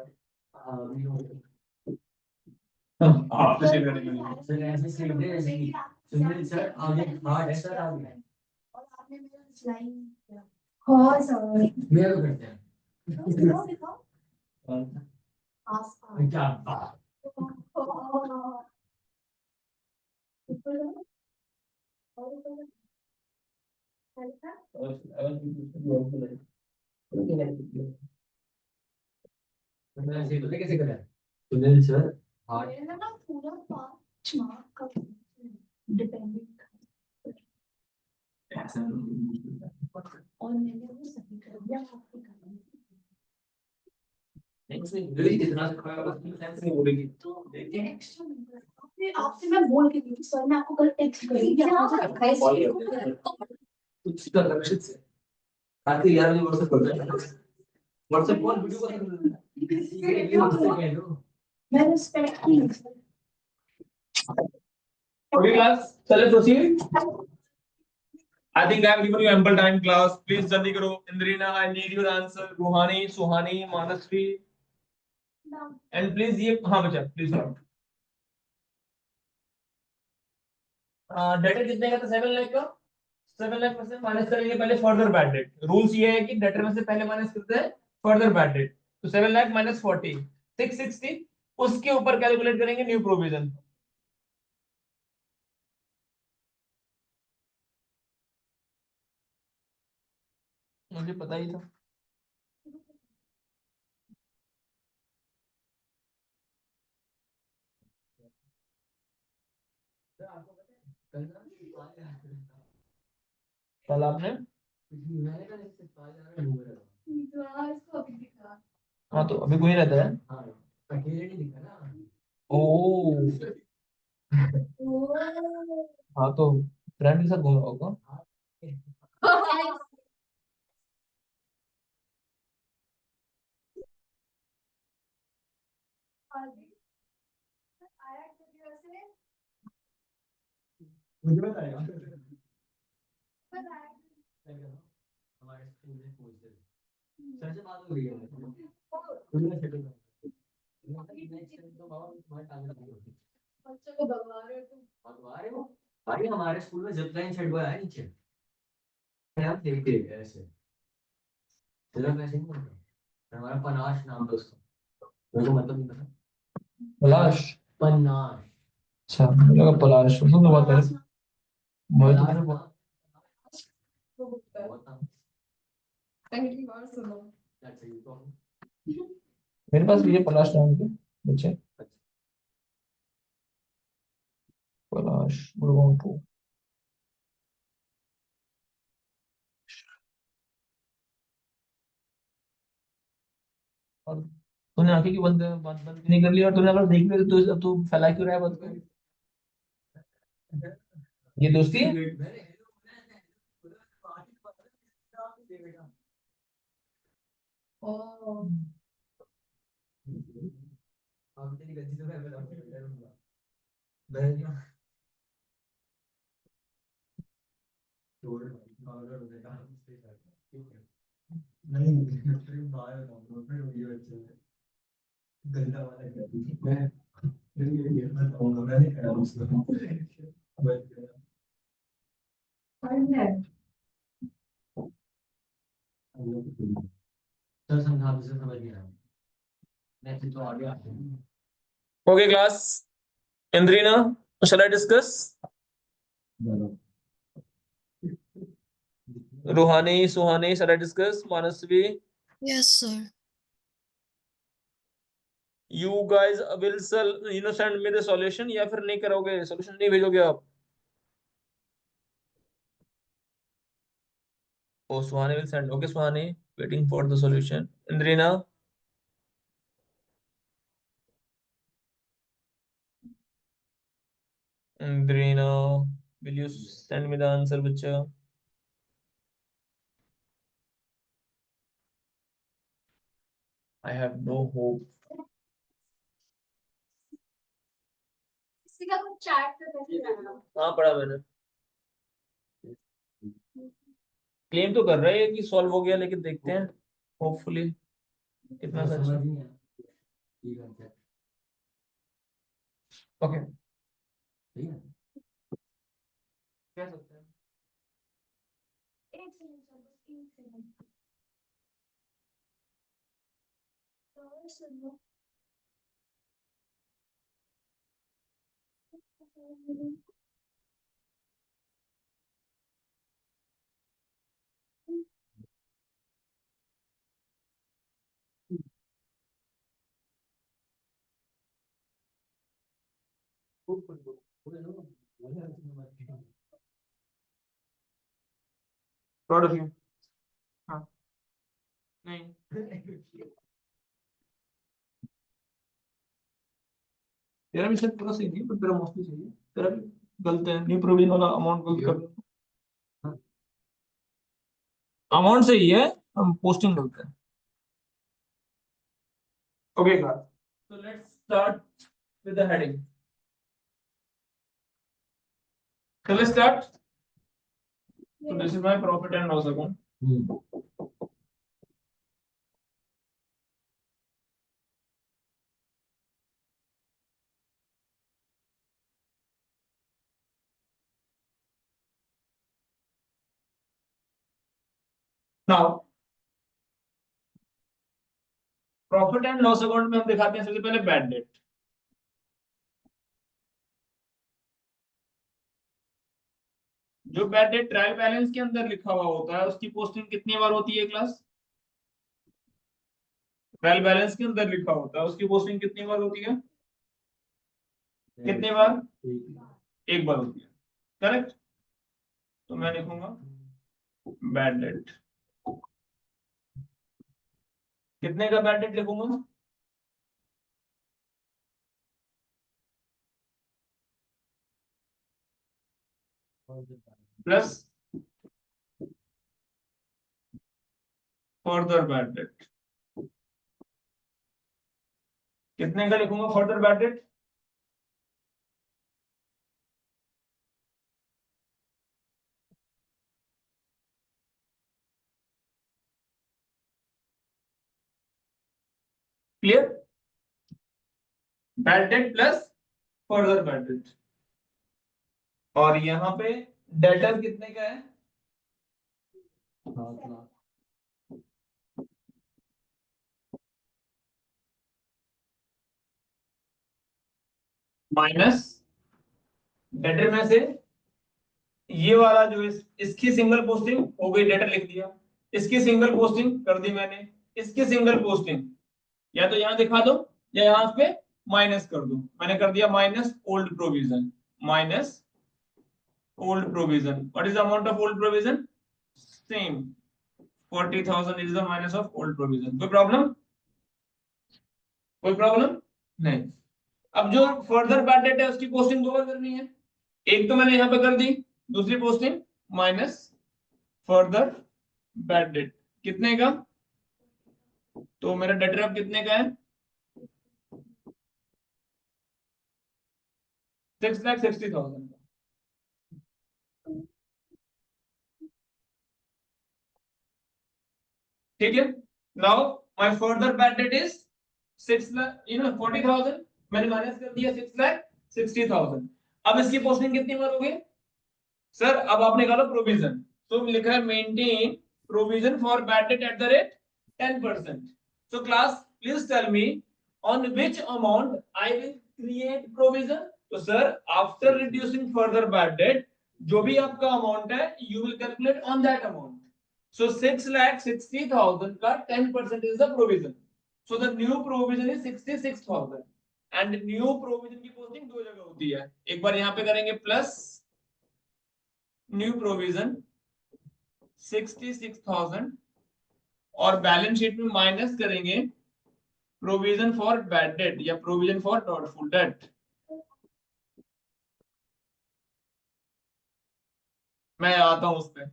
आप तो शेयर करने के लिए। सर ऐसे सीधे सुनील सर आगे हार्ड है सर आगे। और आपने मेरा स्लाइड किया हाँ सर मेरे को करते हैं। दिखाओ दिखाओ आसपास क्या मैं ऐसे बोले कैसे करें? सुनील सर हार्ड मेरा ना पूरा 5 मार्क का डिपेंडेंट और मैंने वो सही कर दिया आपके कारण इतना सिखाया बस सेंस नहीं बोलेगी। तो ये एक्स्ट्रा नंबर आपने आपसे मैं बोल के दी सर मैं आपको कल टेक्स्ट करूंगी आप मुझे रखा है कुछ का लक्षित से आते यार मुझे व्हाट्सएप कर दे। व्हाट्सएप कॉल वीडियो कॉल कर दे। मैं रिस्पेक्ट की ओके क्लास चले proceed. I think I have given you ample time class. Please जल्दी करो। इंद्रिना I need your answer। रूहानी सुहानी मानसवी and please ये हाँ बच्चा please note। डेटर कितने का था 7 लाख का। 7 लाख में से माइनस करेंगे पहले फर्दर बैड डेट। रूल्स ये है कि डेटर में से पहले माइनस करते हैं फर्दर बैड डेट। तो 7 लाख माइनस 40 660 उसके ऊपर कैलकुलेट करेंगे न्यू प्रोविजन। मुझे पता ही था। कल आपने मैंने कहा इससे 5,000 घूम रहा था। हाँ तो अभी कोई रहता है। हाँ अकेले नहीं दिखा ना। ओ हाँ तो फ्रेंड के साथ घूम रहा होगा। मुझे बताया हमारे स्कूल में पूछते थे सर से बात हो गई है उन्होंने सेटिंग नेक्स्ट टाइम तो बाबा तुम्हारे टांगे लगी होती बच्चों को भगवा रहे हो तुम। भगवा रहे हो भाई हमारे स्कूल में जिप लाइन छड़ हुआ है नीचे आप देखते हैं ऐसे सिर्फ ऐसे नहीं होता हमारा पनाश नाम था उसका मेरे को मतलब नहीं पता पलाश। पनाश अच्छा मुझे लगा पलाश उसको तो बात है। मुझे तो पनाश मैंने नाम पहली बहुत था बार सुनो। अच्छा ये तो मेरे पास भी है पलाश नाम के बच्चे। पलाश गुड़गांव टू। और तूने आंखें क्यों बंद बंद बंद नहीं कर लिया और तूने अगर देख लिया तो अब तू फैला क्यों रहा है बंद कर। ये दोस्ती है। ओह अब तेरी गलती तो मैं बताऊंगा मैं छोड़ पागल हो गया नहीं फिर बाहर बताऊंगा फिर वीडियो अच्छे से गंदा वाला कर मैं फिर ये बताऊंगा मैं नहीं करा उसको बस सर समझा दूसरा समझ नहीं रहा मैं तो आगे आते हैं Okay, class. Indrina, shall I discuss? Ruhani, Suhani, shall I discuss? Manasvi, Yes, sir. you guys will send me the solution या फिर नहीं करोगे solution नहीं भेजोगे आप। Oh, Suhani will send. Okay, Suhani, waiting for the solution. Indrina, Indrina, will you send me the answer, बच्चा? I have no hope. किसी का कुछ चैट पे मैसेज आया। हाँ पढ़ा मैंने। क्लेम तो कर रहे हैं कि सॉल्व हो गया लेकिन देखते हैं होपफुली कितना सच समझ है। नहीं आया ये करते हैं ओके ठीक है कह सकते हैं। एक सेकंड सर बस एक सेकंड। तो सुनो। Proud of you. हाँ नहीं तेरा भी शायद पूरा सही नहीं पर तेरा मोस्टली सही है। तेरा भी गलत है न्यू प्रोविजन वाला अमाउंट गलत कर अमाउंट सही है हम पोस्टिंग गलत है। Okay class so let's start with the heading. So let's start. So this is my profit and loss account. Now profit and loss account में हम दिखाते हैं सबसे पहले बैड डेट। जो बैड डेट ट्रायल बैलेंस के अंदर लिखा हुआ होता है उसकी पोस्टिंग कितनी बार होती है क्लास। ट्रायल बैलेंस के अंदर लिखा होता है उसकी पोस्टिंग कितनी बार होती है। कितनी बार एक बार होती है करेक्ट। तो मैं लिखूंगा बैड डेट कितने का बैड डेट लिखूंगा? Plus further bad date. कितने का लिखूंगा further bad date? Clear? Bad debt plus further bad debt. और यहाँ पे डेटर कितने का है? माइनस डेटर में से ये वाला जो इसकी सिंगल पोस्टिंग हो गई, डेटर लिख दिया। इसकी सिंगल पोस्टिंग कर दी मैंने, इसकी सिंगल पोस्टिंग या तो यहाँ दिखा दो या यहाँ पे माइनस कर दो। मैंने कर दिया minus old provision, minus old provision. What is the amount of old provision? Same 40,000 is the minus of old provision. कोई प्रॉब्लम? कोई प्रॉब्लम नहीं। अब जो फर्दर बैड डेट है उसकी पोस्टिंग दो बार करनी है। एक तो मैंने यहाँ पे कर दी, दूसरी posting minus further bad date. कितने का? तो मेरा डेटर अब कितने का है? 6,60,000 का। ठीक है। Now my further bad date is 40,000। मैंने माइनस कर दिया 6,60,000। अब इसकी पोस्टिंग कितनी मारोगे सर? अब आप निकालो प्रोविजन। तो लिखा है maintain provision for bad debt at the rate 10%। So class please tell me on which amount I will create provision. तो sir after reducing further bad debt जो भी आपका अमाउंट है you will calculate on that amount. So 6,60,000 का 10% is the provision. So the new provision is 66,000 and new provision की posting दो जगह होती है। एक बार यहाँ पे करेंगे प्लस न्यू प्रोविजन 66,000 और बैलेंस शीट में माइनस करेंगे प्रोविजन फॉर बैड डेट या प्रोविजन फॉर डाउटफुल डेट। मैं आता हूं उस पर।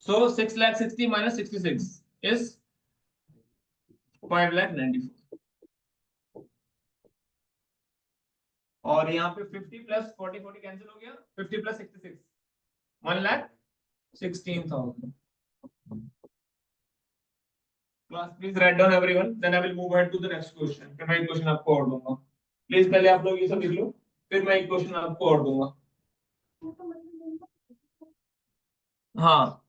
So 6,60,000 minus 66 is 5,94,000 और यहाँ पे 50 प्लस 40 कैंसिल हो गया। 50 plus 66 1,16,000। Class please write down everyone, then I will move ahead to the next question. फिर मैं एक क्वेश्चन आपको और दूंगा। प्लीज पहले आप लोग ये सब लिख लो, फिर मैं एक क्वेश्चन आपको और दूंगा। हाँ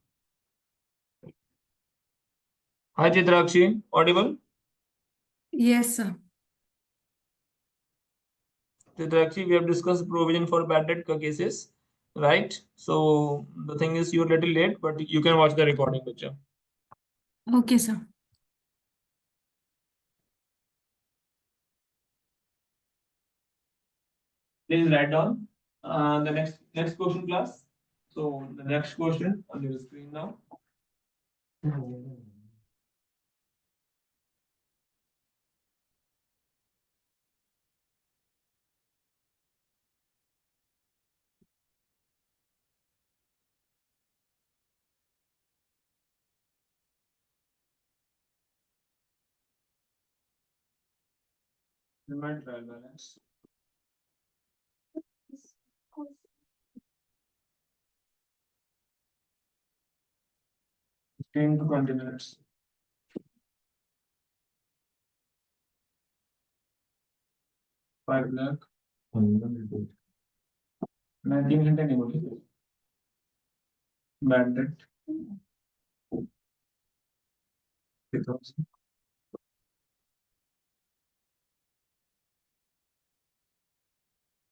hi Chitrakshi, audible? Yes, sir. Chitraक्षी, we have discussed provision for bad debt cases, right? So the thing is you're a little late, but you can watch the recording picture. Okay, sir. Please write down the next question, class. So the next question on your screen now. Remind trial balance. 15 to 20 minutes. ₹5 lakh. मैं 3 घंटे नहीं बोली bad debt 3,000।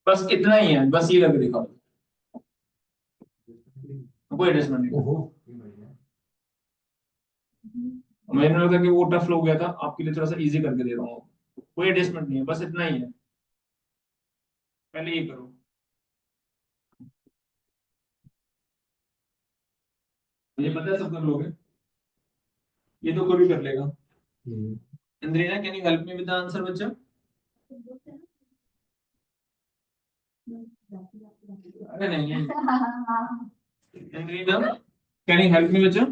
बस इतना ही है, बस ये करके दिखाओ, कोई एडजस्टमेंट नहीं। मैंने लगा कि वो टफ हो गया था, आपके लिए थोड़ा सा इजी करके दे रहा हूँ। कोई एडजस्टमेंट नहीं है, बस इतना ही है। पहले ये करो। मुझे पता है सब कर लोगे। ये तो कोई भी कर लेगा। Indrina can you help me with the answer बच्चा? अरे नहीं है। Indrina can you help me बच्चा?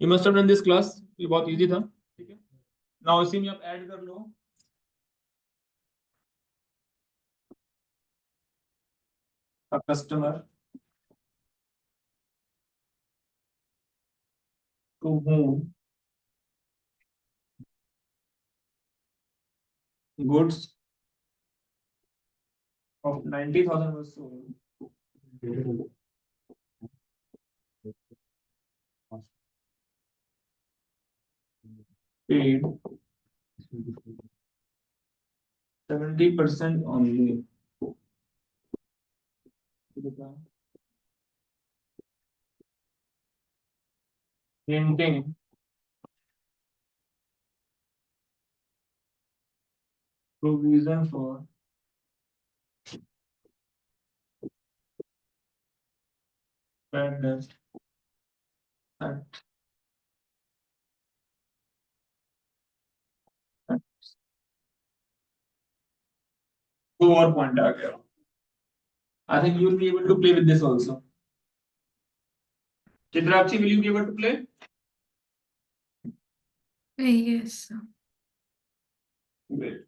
You must have done this class, ये बहुत इजी था, ठीक है। नाउ इसी में आप ऐड कर लो a customer to whom goods of 90,000 was sold, paid 70% only. Maintain provision for bad debt at दो और पॉइंट आ गया। I think you will be able to play with this also. Chitrakshi, will you be able to play? Yes, sir. Great.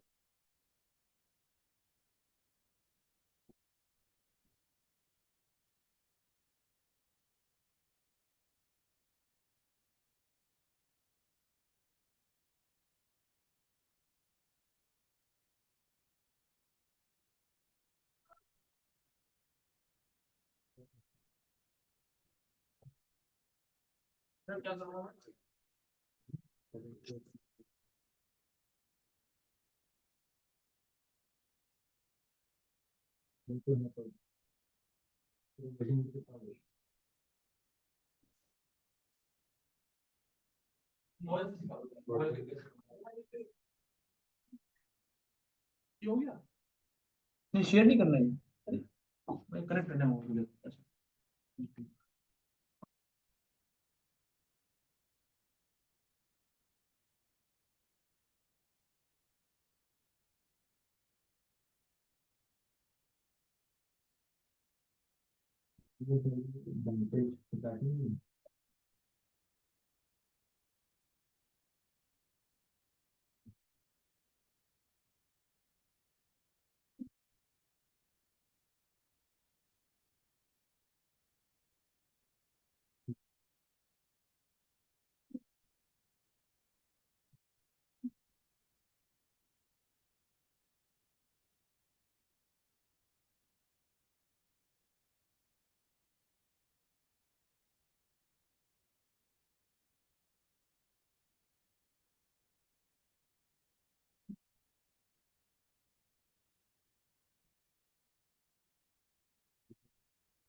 Sir क्या करना है? ये हो गया? नहीं शेयर नहीं करना है, मैं कनेक्ट करना है मोबाइल। अच्छा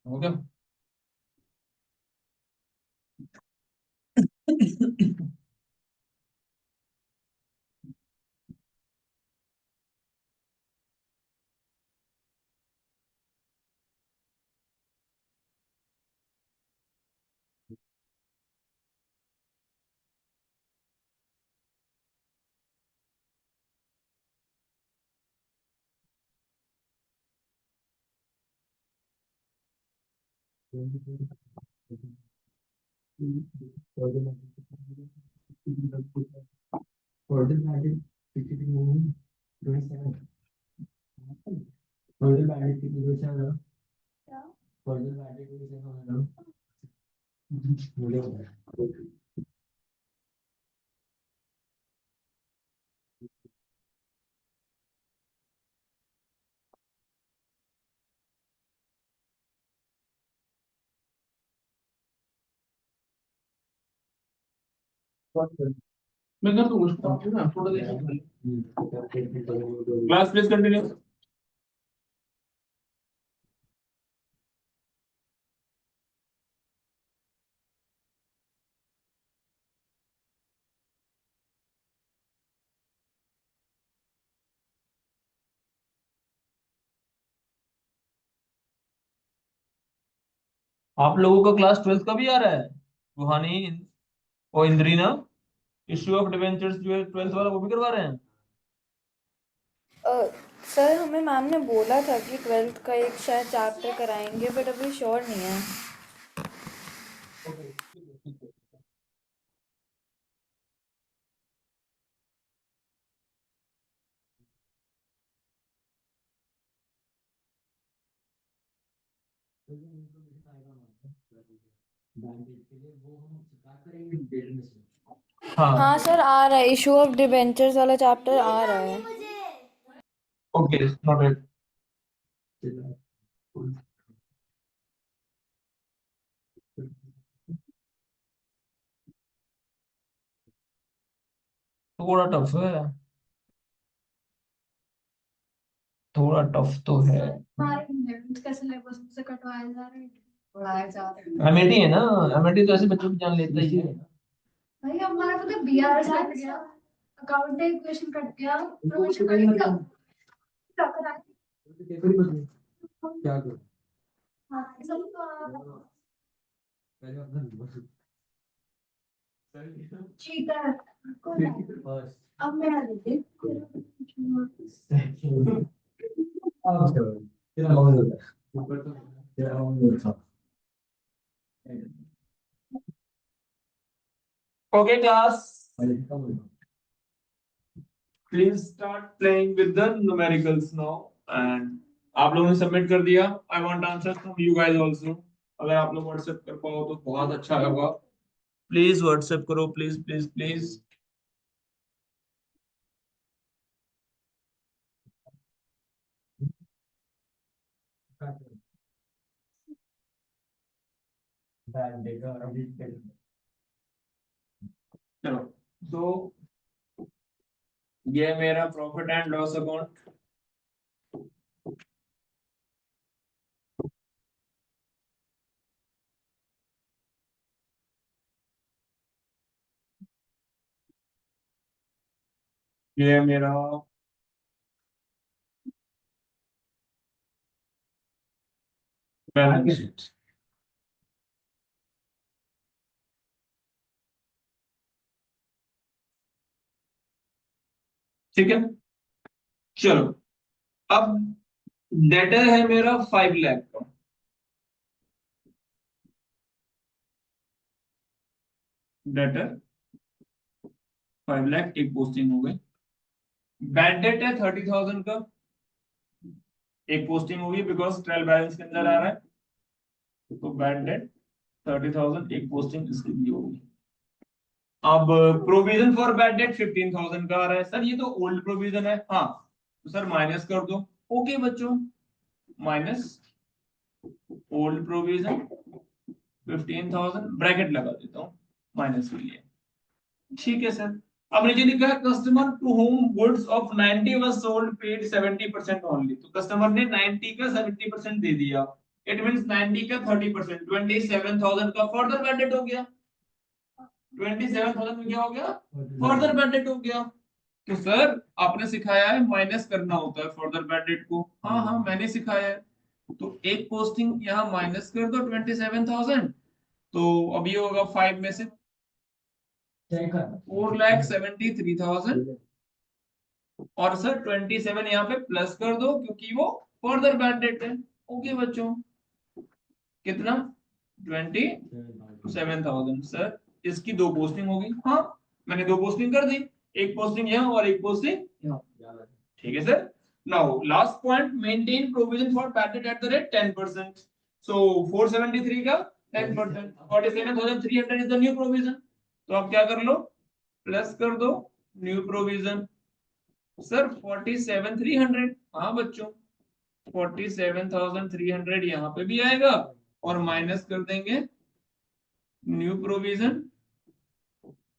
हो गया। मैं कर दूंगा उसको ना, थोड़ा देर क्लास प्लीज कंटिन्यू। आप लोगों का क्लास 12th का भी आ रहा है, रूहानी और इंद्रीना, इश्यू ऑफ डिवेंचर्स जो है 12th वाला वो भी करवा रहे हैं। सर हमें मैम ने बोला था कि 12th का एक शायद चैप्टर कराएंगे, बट अभी श्योर नहीं है। हाँ हाँ सर आ रहा है, इशू ऑफ डिबेंचर्स वाला चैप्टर आ रहा है। Okay noted. थोड़ा टफ है, थोड़ा टफ तो है। एमएटी है ना, एमएटी तो ऐसे बच्चों की जान लेता ही है। भाई हमारा पता बीआर से कट गया, अकाउंट का इक्वेशन कट गया, प्रोविजन कट गया, क्या करा? क्या करूं? हाँ सब तो पहले अपना चीटर बस अब मेरा देखे तेरा बहुत होता है ऊपर तो तेरा बहुत होता ओके क्लास, है कम होता please start playing with the numericals now. And आप लोगों ने सबमिट कर दिया। I want answers from you guys also. अगर आप लोग व्हाट्सएप कर पाओ तो बहुत अच्छा होगा। प्लीज व्हाट्सएप करो, प्लीज प्लीज प्लीज। है बैड देगा अभी चलो, तो ये है मेरा प्रॉफिट एंड लॉस अकाउंट। ये है मेरा बैलेंस शीट। ठीक है, चलो अब डेटर है मेरा 5 लाख का। डेटर 5 लाख, एक पोस्टिंग हो गई। बैड डेट है 30,000 का, एक पोस्टिंग होगी बिकॉज ट्रायल बैलेंस के अंदर आ रहा है। तो बैड डेट 30,000, एक पोस्टिंग इसके लिए होगी। अब प्रोविजन फॉर बैड डेट 15,000 का आ रहा है। सर ये तो ओल्ड प्रोविजन है। हाँ तो सर माइनस कर दो। ओके बच्चों, माइनस ओल्ड प्रोविजन 15,000, ब्रैकेट लगा देता हूँ माइनस के लिए। ठीक है सर। अब नीचे लिखा है customer to whom goods of 90 was sold paid 70% only. तो कस्टमर ने 90 का 70% दे दिया। इट मींस 90 का 30%, 27,000 का फर्दर बैडेड हो गया। 27,000 में क्या हो गया? फर्दर बैडेड हो गया। तो सर आपने सिखाया है माइनस करना होता है फर्दर बैडेड को। हाँ हाँ मैंने सिखाया है। तो एक पोस्टिंग यहाँ माइनस कर दो 27,000। तो अभी होगा 5 में से 4,73,000 और सर 27 यहाँ पे प्लस कर दो क्योंकि वो फर्दर बैड डेट है। ओके बच्चों, कितना 27,000 सर, इसकी 2 पोस्टिंग होगी। हाँ, मैंने 2 पोस्टिंग कर दी, एक पोस्टिंग यहाँ और एक पोस्टिंग यहाँ। ठीक है sir. Now last point, maintain provision for bad debt at the rate 10%। सो 473 का 10%, 47,300 इज द न्यू प्रोविजन। तो आप क्या कर लो, प्लस कर दो न्यू प्रोविजन। सर 47,300, हाँ बच्चों 47,300 यहाँ पे भी आएगा और माइनस कर देंगे न्यू प्रोविजन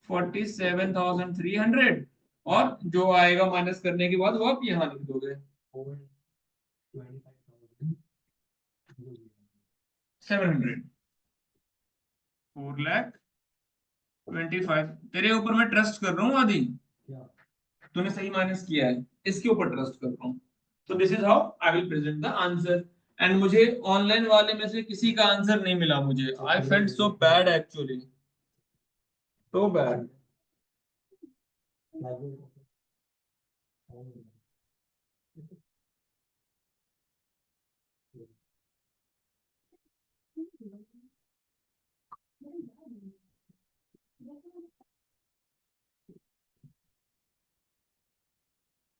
47,300, और जो आएगा माइनस करने के बाद वो आप यहाँ लिख दोगे 700, 4,25,000। तेरे ऊपर मैं ट्रस्ट कर रहा हूँ आदि, तूने सही माइनस किया है, इसके ऊपर ट्रस्ट कर रहा हूँ। तो this is how I will present the answer. And मुझे ऑनलाइन वाले में से किसी का आंसर नहीं मिला मुझे। I felt so bad actually, so bad.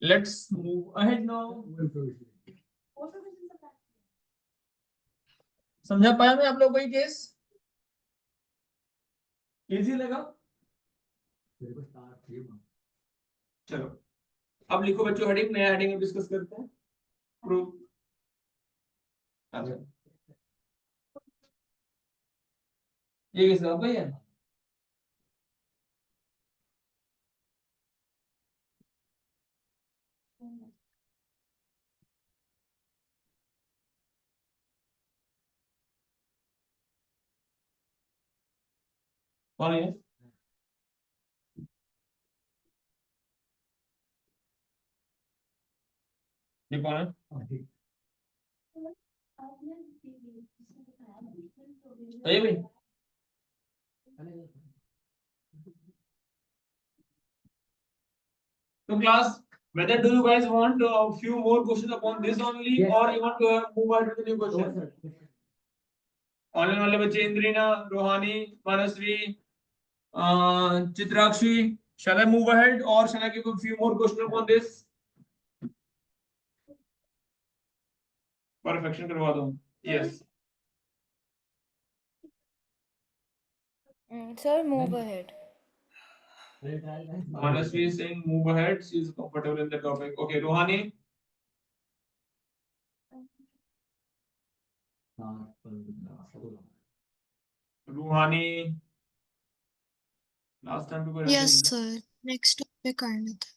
Let's move ahead now. समझा पाया मैं आप लोग को ये केस? इजी लगा? चलो अब लिखो बच्चों हेडिंग, नया हेडिंग में डिस्कस करते हैं। प्रूफ। ये किसका भाई है? कौन है? ये कौन है? ये भाई तो class, whether do you guys want a few more questions upon this only, or you want to move on to the new question? Online वाले बच्चे इंद्रिना, रोहानी, मनस्वी, Chitrakshi, shall I move ahead or shall I give a few more questions upon this? Perfection करवा दो। Yes. Sir, move ahead. Manasvi is saying move ahead. She is comfortable in the topic. Okay, Rohani. रूहानी, last time पे yes sir, next पे करना था।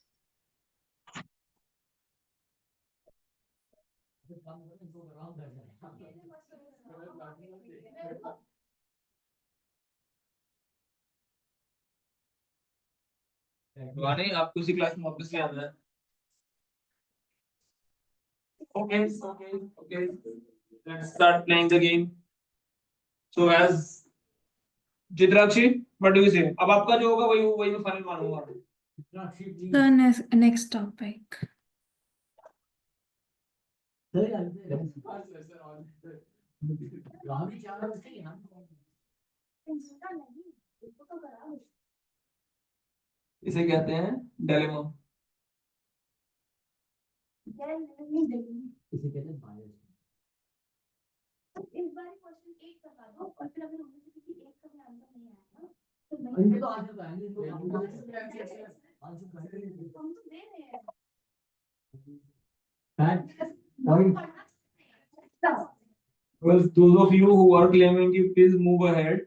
रूहानी आपको इसी क्लास में वापस ले आना है। Okay, okay. Let's start playing the game. So as Chitrakshi, what do you say? अब आपका जो होगा वही मैं फाइनल मानूंगा। The next topic. इसे कहते हैं डिलेमा। इसे कहते हैं बायस। इस बार क्वेश्चन 1 बता दो और फिर अगर उनमें से किसी एक का भी आंसर नहीं आया ना तो इनके तो आंसर तो आएंगे, इनको हम तो दे रहे हैं। Well, those of you who are claiming you please move ahead.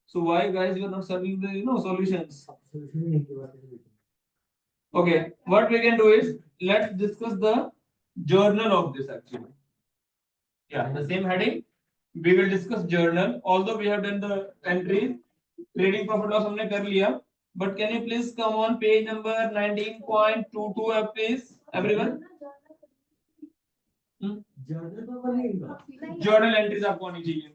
So why guys you are not serving the solutions? Okay, what we can do is let's discuss the journal of this actually. Yeah, the same heading. We will discuss journal. Although we have done the entries, trading profit loss हमने कर लिया. But can you please come on page number 19.22 please, everyone? Journal entries आपको आनी चाहिए।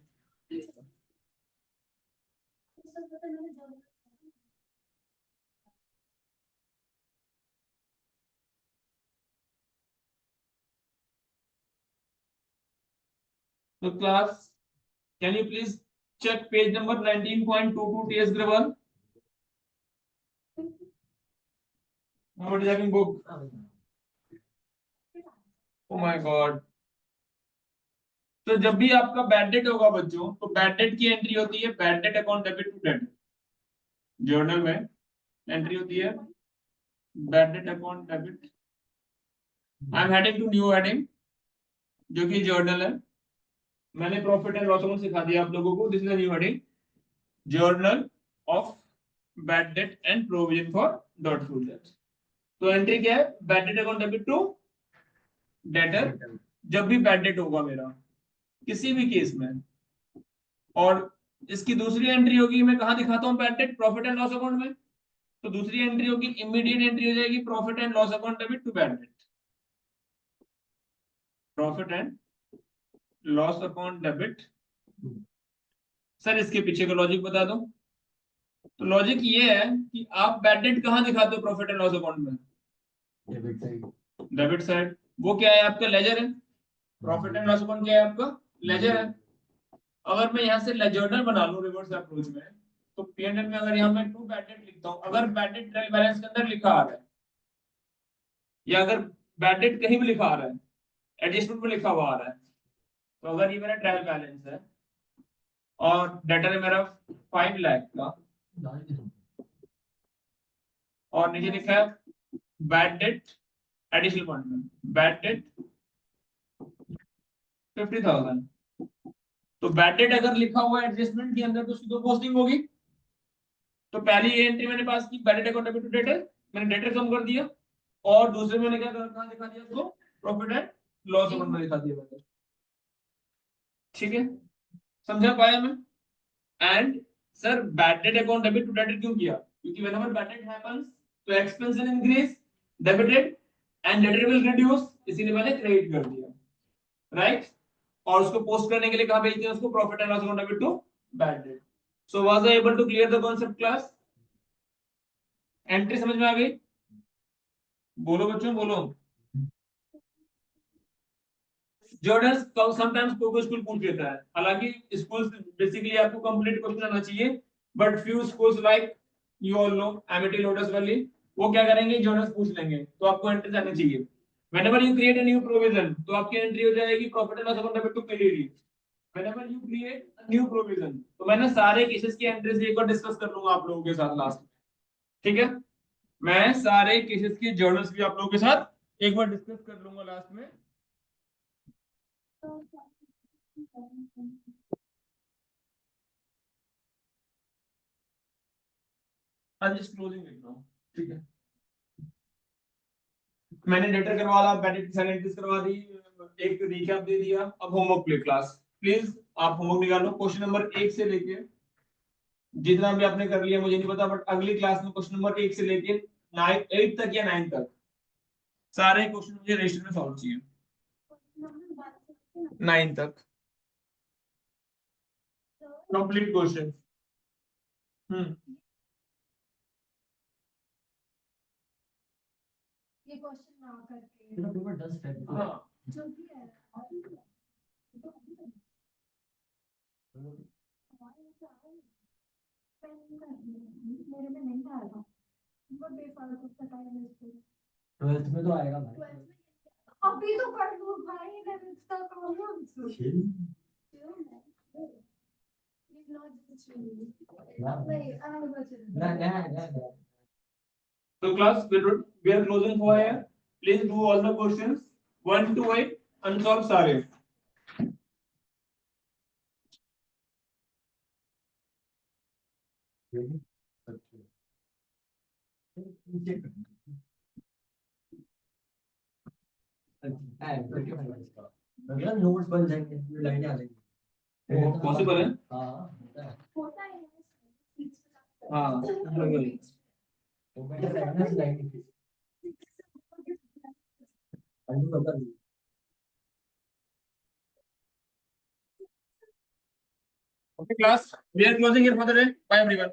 तो class, can you please check page number 19.22 TS Graval. Nobody is having book. Oh my God. तो जब भी आपका बैड डेट होगा बच्चों, तो बैड डेट की एंट्री होती है bad debt account debit to debt. Journal में एंट्री होती है bad debt account debit. I am heading to new heading जो कि जर्नल है। मैंने प्रॉफिट एंड लॉस अकाउंट सिखा दिया आप लोगों को। This is a new heading, journal of bad debt and provision for doubtful debt. तो एंट्री क्या है, bad debt account debit to debtor. जब भी बैड डेट होगा मेरा किसी भी केस में, और इसकी दूसरी एंट्री होगी, मैं कहां दिखाता हूं bad debt, profit and loss account में। तो दूसरी एंट्री होगी, इमीडिएट एंट्री हो जाएगी profit and loss account debit to bad debt. Profit and loss account debit. Sir इसके पीछे का लॉजिक बता दो। तो लॉजिक ये है कि आप बैड डेट कहां दिखाते हो प्रॉफिट एंड लॉस अकाउंट में, डेबिट साइड। Debit side. वो क्या है आपका, लेजर है। प्रॉफिट एंड लॉस अकाउंट क्या है आपका, लेजर है। अगर मैं यहाँ से लेजर्नल बना लूं रिवर्स अप्रोच में, तो पीएनएल में अगर यहाँ मैं टू बैड डेट लिखता हूँ, अगर बैड डेट ट्रायल बैलेंस के अंदर लिखा आ रहा है, या अगर बैड डेट कहीं भी लिखा आ रहा है, एडजस्टमेंट में लिखा हुआ आ रहा है, तो अगर ये मेरा ट्रायल बैलेंस है और डेटर है मेरा 5 लाख का, और नीचे लिखा है बैड डेट एडिशनल फंड में बैड डेट 50,000, तो बैड डेट अगर लिखा हुआ है एडजस्टमेंट के अंदर तो उसकी 2 पोस्टिंग होगी। तो पहली ये एंट्री मैंने पास की bad debt account debit to debtor, मैंने डेटर कम कर दिया, और दूसरे मैंने क्या कहा दिखा दिया उसको, प्रॉफिट एंड लॉस अकाउंट में दिखा दिया मैंने। ठीक है, समझा पाया मैं। And sir bad debt account debit to debtor क्यों किया, क्योंकि व्हेनेवर बैड डेट हैपेंस तो expense will increase, debited and debtor will reduce, इसीलिए मैंने क्रेडिट कर दिया, राइट। और उसको पोस्ट करने के लिए कहां भेजते हैं उसको, profit and loss account debit to bad debt. So was I able to clear the concept class? Entry समझ में आ गई? बोलो बच्चों बोलो। जर्नल्स समटाइम्स कोई स्कूल पूछ लेता है, हालांकि स्कूल्स बेसिकली आपको कंप्लीट क्वेश्चन आना चाहिए, but few schools like you all know Amity lotus valley, वो क्या करेंगे, जर्नल्स पूछ लेंगे, तो आपको एंट्री आनी चाहिए। whenever you create a new provision तो आपकी एंट्री हो जाएगी profit and loss account debit to PDD. whenever you create a new provision, तो मैंने सारे केसेस की एंट्रीज एक बार डिस्कस कर लूंगा आप लोगों के साथ लास्ट में, ठीक है। मैं सारे केसेस की जर्नल्स भी आप लोगों के साथ एक बार डिस्कस कर लूंगा लास्ट में। आज जस्ट क्लोजिंग लिख रहा हूं, ठीक है। मैंने डेटर करवा ला, बैडेट सैनिटाइज करवा दी, एक रिकैप दे दिया। अब होमवर्क प्ले क्लास, प्लीज आप होमवर्क निकालो क्वेश्चन नंबर 1 से लेके, जितना भी आपने कर लिया मुझे नहीं पता, बट अगली क्लास में क्वेश्चन नंबर 1 से लेके 8 तक या 9 तक सारे क्वेश्चन मुझे रजिस्टर में सॉल्व चाहिए, 9 तक कंप्लीट क्वेश्चन। ये क्वेश्चन ना करके चलो पेपर 10 है। हाँ जो भी है मेरे में नहीं आ रहा, बहुत बेफालतू का टाइम है इसको। 12th में तो आएगा भाई। 12th में अभी तो कर लो भाई, 11th का common He's not just really. Wait, I have a question. So class, we are closing for here. Please do all the questions 1 to 8 unsolved सारे। नोट्स बन जाएंगे, लाइनें आ जाएंगी। पॉसिबल है? हाँ होता है। होता है हाँ वो बेटर है ना लाइन की। अभी पता नहीं। Okay class, we are closing here for the day. Bye everyone.